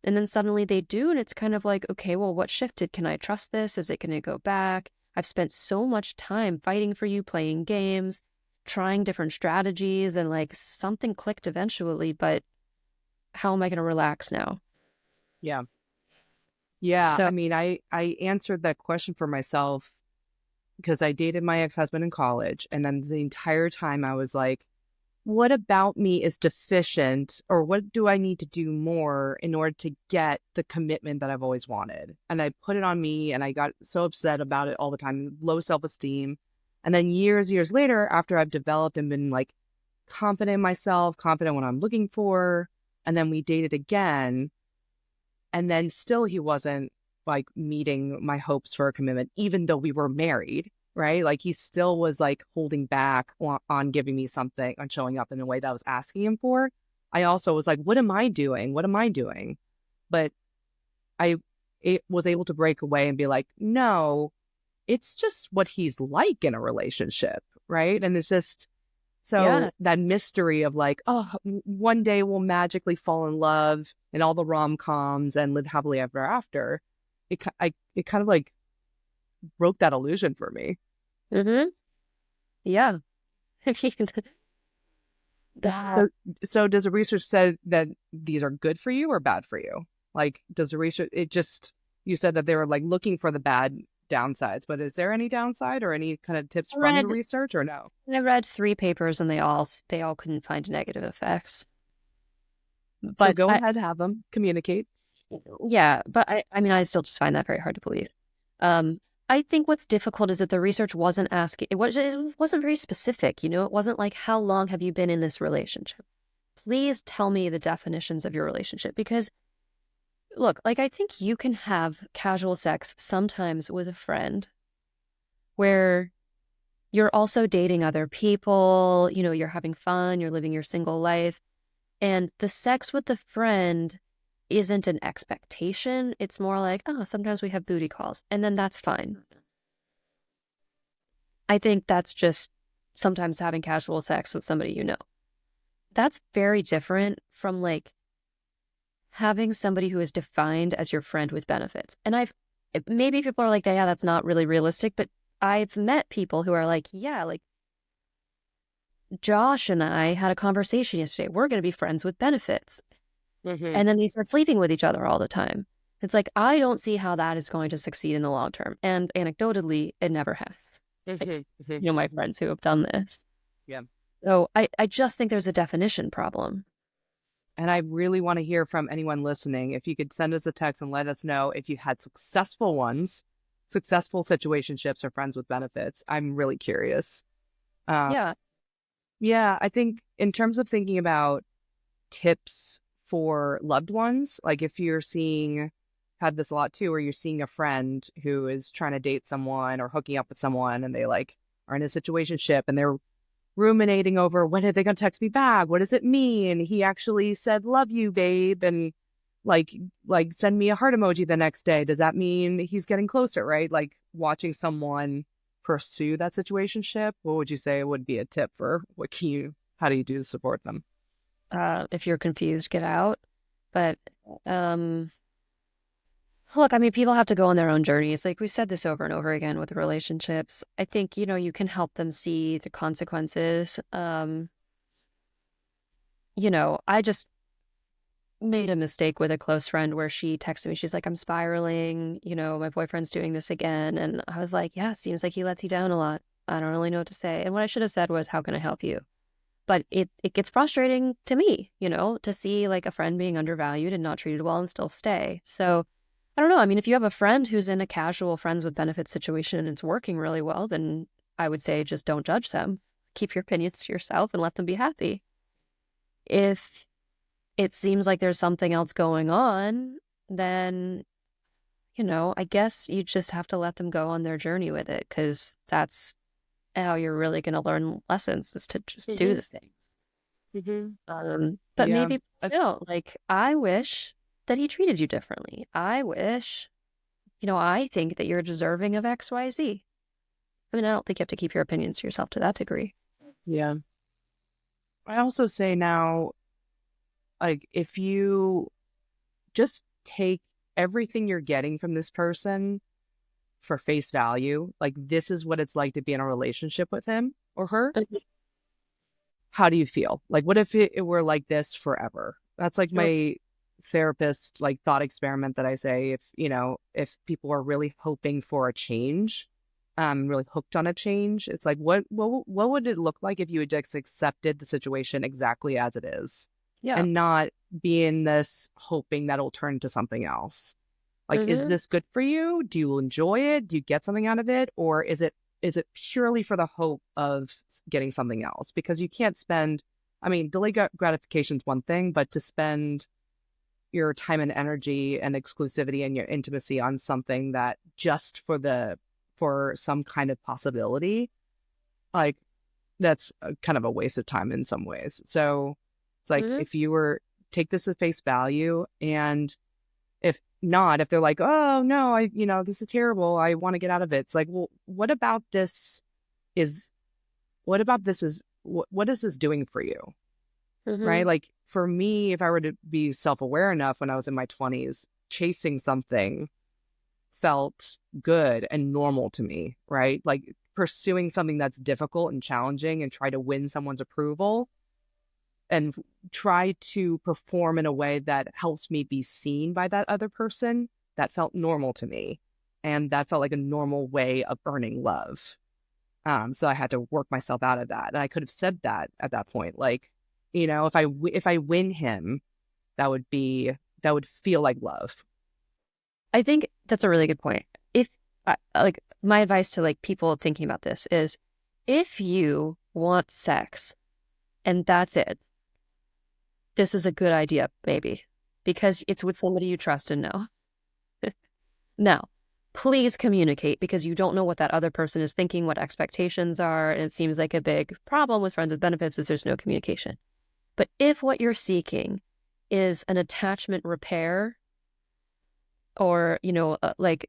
And then suddenly they do, and it's kind of like, okay, well, what shifted? Can I trust this? Is it going to go back? I've spent so much time fighting for you, playing games, trying different strategies, and like something clicked eventually, but how am I going to relax now? Yeah. Yeah. So, I mean, I answered that question for myself because I dated my ex-husband in college. And then the entire time I was like, what about me is deficient, or what do I need to do more in order to get the commitment that I've always wanted? And I put it on me and I got so upset about it all the time, low self-esteem. And then years later, after I've developed and been like confident in myself, confident what I'm looking for, and then we dated again, and then still he wasn't like meeting my hopes for a commitment, even though we were married, right? Like he still was like holding back on giving me something, on showing up in a way that I was asking him for. I also was like, what am I doing? What am I doing? But I was able to break away and be like, no, it's just what he's like in a relationship, right? And it's just yeah, so that mystery of like, oh, one day we'll magically fall in love in all the rom-coms and live happily ever after. It kind of like broke that illusion for me. mm-hmm. Yeah. That, So, so does the research say that these are good for you or bad for you? Like, does the research, it just, you said that they were like looking for the bad downsides, but is there any downside or any kind of tips I from the read, research or no? I read three papers and they all couldn't find negative effects. So But go ahead, have them communicate. yeah, but I mean, I still just find that very hard to believe. Um, I think what's difficult is that the research wasn't asking, it wasn't very specific, It wasn't like, how long have you been in this relationship? Please tell me the definitions of your relationship. Because, look, like, I think you can have casual sex sometimes with a friend where you're also dating other people, you're having fun, you're living your single life. And the sex with the friend isn't an expectation. It's more like, oh, sometimes we have booty calls, and then that's fine. I think that's just sometimes having casual sex with somebody you know. That's very different from like having somebody who is defined as your friend with benefits. And maybe people are like, yeah, that's not really realistic, but I've met people who are like, yeah, like Josh and I had a conversation yesterday. We're going to be friends with benefits. Mm-hmm. And then they start sleeping with each other all the time. It's like, I don't see how that is going to succeed in the long term. And anecdotally, it never has. Like, Mm-hmm. Mm-hmm. my friends who have done this. Yeah. So I just think there's a definition problem. And I really want to hear from anyone listening. If you could send us a text and let us know if you had successful ones, successful situationships or friends with benefits. I'm really curious. Uh, Yeah. yeah, I think in terms of thinking about tips for loved ones, like if you're seeing, had this a lot too, where you're seeing a friend who is trying to date someone or hooking up with someone and they like are in a situationship and they're ruminating over when are they gonna text me back? What does it mean? He actually said love you, babe, and like send me a heart emoji the next day. Does that mean he's getting closer, right? Like watching someone pursue that situationship, what would you say would be a tip for how do you do to support them? If you're confused, get out. But um, look, I mean, people have to go on their own journeys. Like we said this over and over again with relationships. I think, you can help them see the consequences. I just made a mistake with a close friend where she texted me. She's like, I'm spiraling, my boyfriend's doing this again. And I was like, yeah, seems like he lets you down a lot. I don't really know what to say. And what I should have said was, how can I help you? But it gets frustrating to me, to see like a friend being undervalued and not treated well and still stay. So I don't know. I mean, if you have a friend who's in a casual friends with benefits situation and it's working really well, then I would say just don't judge them. Keep your opinions to yourself and let them be happy. If it seems like there's something else going on, then, I guess you just have to let them go on their journey with it because that's how you're really going to learn lessons is to just do Hmm. the things. But Yeah. maybe, like I wish that he treated you differently. I wish, I think that you're deserving of XYZ. I mean, I don't think you have to keep your opinions to yourself to that degree. Yeah. I also say now, like, if you just take everything you're getting from this person for face value, like, this is what it's like to be in a relationship with him or her. How do you feel? Like, what if it were like this forever? That's like my therapist, like, thought experiment that I say, if people are really hoping for a change, really hooked on a change, it's like, what would it look like if you had just accepted the situation exactly as it is Yeah. and not be in this hoping that it'll turn into something else? Like, is Hmm. this good for you? Do you enjoy it? Do you get something out of it? Or is it purely for the hope of getting something else? Because you can't spend, I mean, delayed gratification is one thing, but to spend your time and energy and exclusivity and your intimacy on something that just for some kind of possibility, like that's kind of a waste of time in some ways. So it's like Hmm. if you were take this at face value, and if not, if they're like, oh no, this is terrible, I want to get out of it. It's like, well, is, what is this doing for you? Right? Hmm. Like for me, if I were to be self-aware enough when I was in my 20s, chasing something felt good and normal to me, right? Like pursuing something that's difficult and challenging and try to win someone's approval and try to perform in a way that helps me be seen by that other person, that felt normal to me. And that felt like a normal way of earning love. So I had to work myself out of that. And I could have said that at that point, like, if I win him, that would feel like love. I think that's a really good point. If like my advice to like people thinking about this is if you want sex and that's it, this is a good idea, maybe, because it's with somebody you trust and know. Now, please communicate because you don't know what that other person is thinking, what expectations are. And it seems like a big problem with friends with benefits is there's no communication. But if what you're seeking is an attachment repair or, like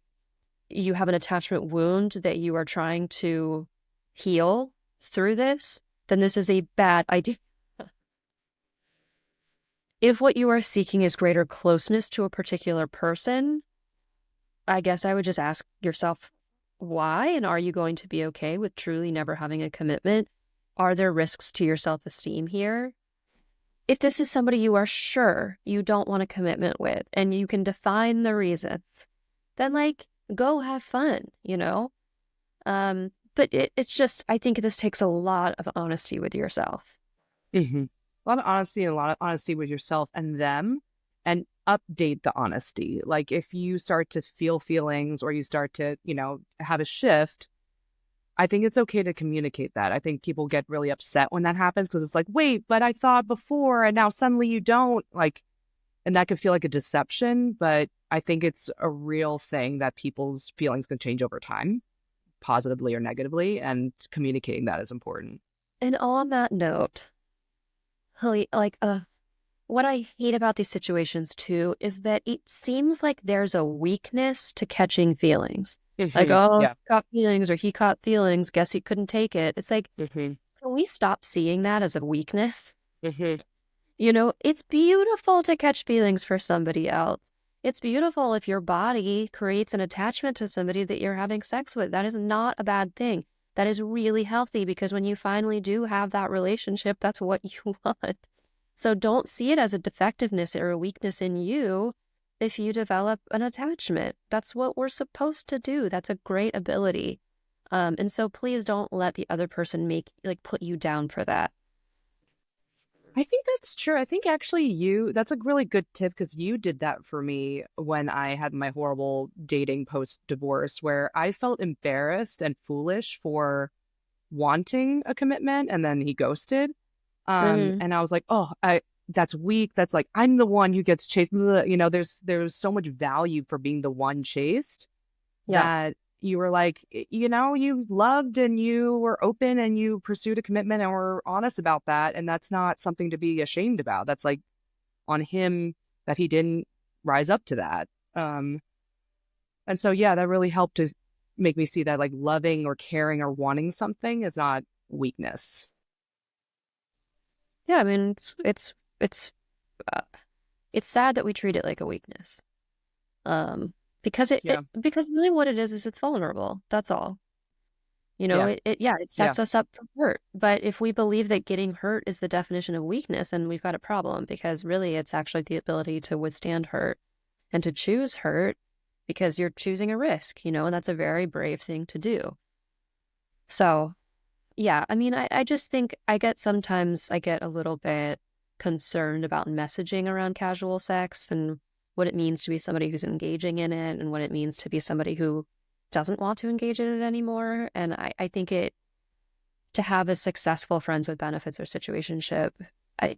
you have an attachment wound that you are trying to heal through this, then this is a bad idea. If what you are seeking is greater closeness to a particular person, I guess I would just ask yourself why, and are you going to be okay with truly never having a commitment? Are there risks to your self-esteem here? If this is somebody you are sure you don't want a commitment with and you can define the reasons, then like go have fun. But it's just, I think this takes a lot of honesty with yourself. Hmm. a lot of honesty and a lot of honesty with yourself and them, and update the honesty. Like if you start to feel feelings or you start to, have a shift, I think it's okay to communicate that. I think people get really upset when that happens because it's like, wait, but I thought before and now suddenly you don't, like, and that could feel like a deception, but I think it's a real thing that people's feelings can change over time, positively or negatively, and communicating that is important. And on that note, like, what I hate about these situations too is that it seems like there's a weakness to catching feelings. Like, oh, he Yeah. caught feelings or he caught feelings, guess he couldn't take it. It's like, hmm can we stop seeing that as a weakness? hmm It's beautiful to catch feelings for somebody else. It's beautiful if your body creates an attachment to somebody that you're having sex with. That is not a bad thing. That is really healthy because when you finally do have that relationship, that's what you want. So don't see it as a defectiveness or a weakness in you if you develop an attachment. That's what we're supposed to do. That's a great ability. And so please don't let the other person put you down for that. I think that's true. I think actually that's a really good tip because you did that for me when I had my horrible dating post divorce, where I felt embarrassed and foolish for wanting a commitment and then he ghosted. Mm-hmm. And I was like, oh, that's weak. That's like, I'm the one who gets chased. There's so much value for being the one chased Yeah. that you were like, you loved and you were open and you pursued a commitment and were honest about that. And that's not something to be ashamed about. That's like on him that he didn't rise up to that. And so, yeah, that really helped to make me see that like loving or caring or wanting something is not weakness. Yeah, I mean, it's uh, it's sad that we treat it like a weakness. Because Yeah. because really what it is it's vulnerable. That's all. Yeah. It Yeah. sets us up for hurt. But if we believe that getting hurt is the definition of weakness, then we've got a problem because really it's actually the ability to withstand hurt and to choose hurt because you're choosing a risk, and that's a very brave thing to do. So, yeah, I mean, I just think sometimes I get a little bit concerned about messaging around casual sex and what it means to be somebody who's engaging in it and what it means to be somebody who doesn't want to engage in it anymore. And I think to have a successful friends with benefits or situationship, I,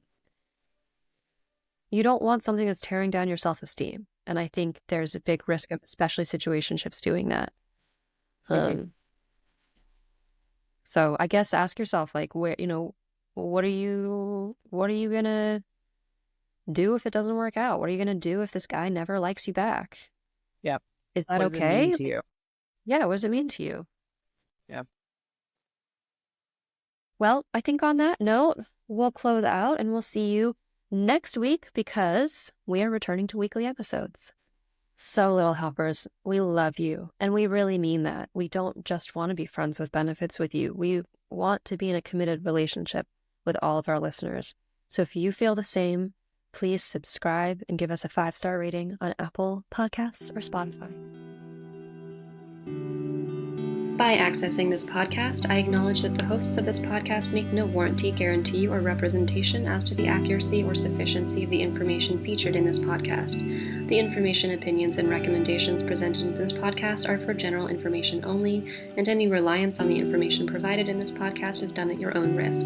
you don't want something that's tearing down your self-esteem. And I think there's a big risk of especially situationships doing that. Um, So I guess ask yourself, like, what are you gonna do if it doesn't work out? What are you gonna do if this guy never likes you back? Yeah. Is that What does it mean okay? to you? Yeah, what does it mean to you? Yeah. Well, I think on that note, we'll close out and we'll see you next week because we are returning to weekly episodes. So, little helpers, we love you. And we really mean that. We don't just want to be friends with benefits with you. We want to be in a committed relationship with all of our listeners. So, if you feel the same, please subscribe and give us a 5-star rating on Apple Podcasts or Spotify. By accessing this podcast, I acknowledge that the hosts of this podcast make no warranty, guarantee, or representation as to the accuracy or sufficiency of the information featured in this podcast. The information, opinions, and recommendations presented in this podcast are for general information only, and any reliance on the information provided in this podcast is done at your own risk.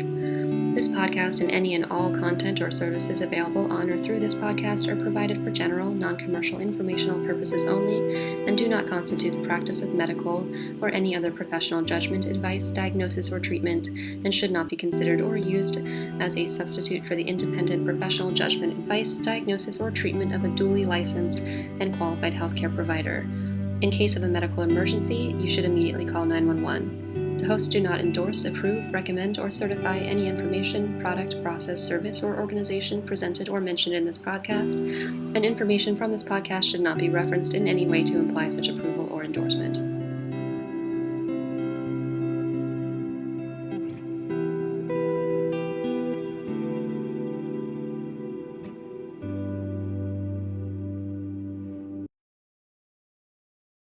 This podcast and any and all content or services available on or through this podcast are provided for general, non-commercial informational purposes only and do not constitute the practice of medical or any other professional judgment, advice, diagnosis, or treatment and should not be considered or used as a substitute for the independent professional judgment, advice, diagnosis, or treatment of a duly licensed and qualified healthcare provider. In case of a medical emergency, you should immediately call 911. The hosts do not endorse, approve, recommend, or certify any information, product, process, service, or organization presented or mentioned in this podcast, and information from this podcast should not be referenced in any way to imply such approval or endorsement.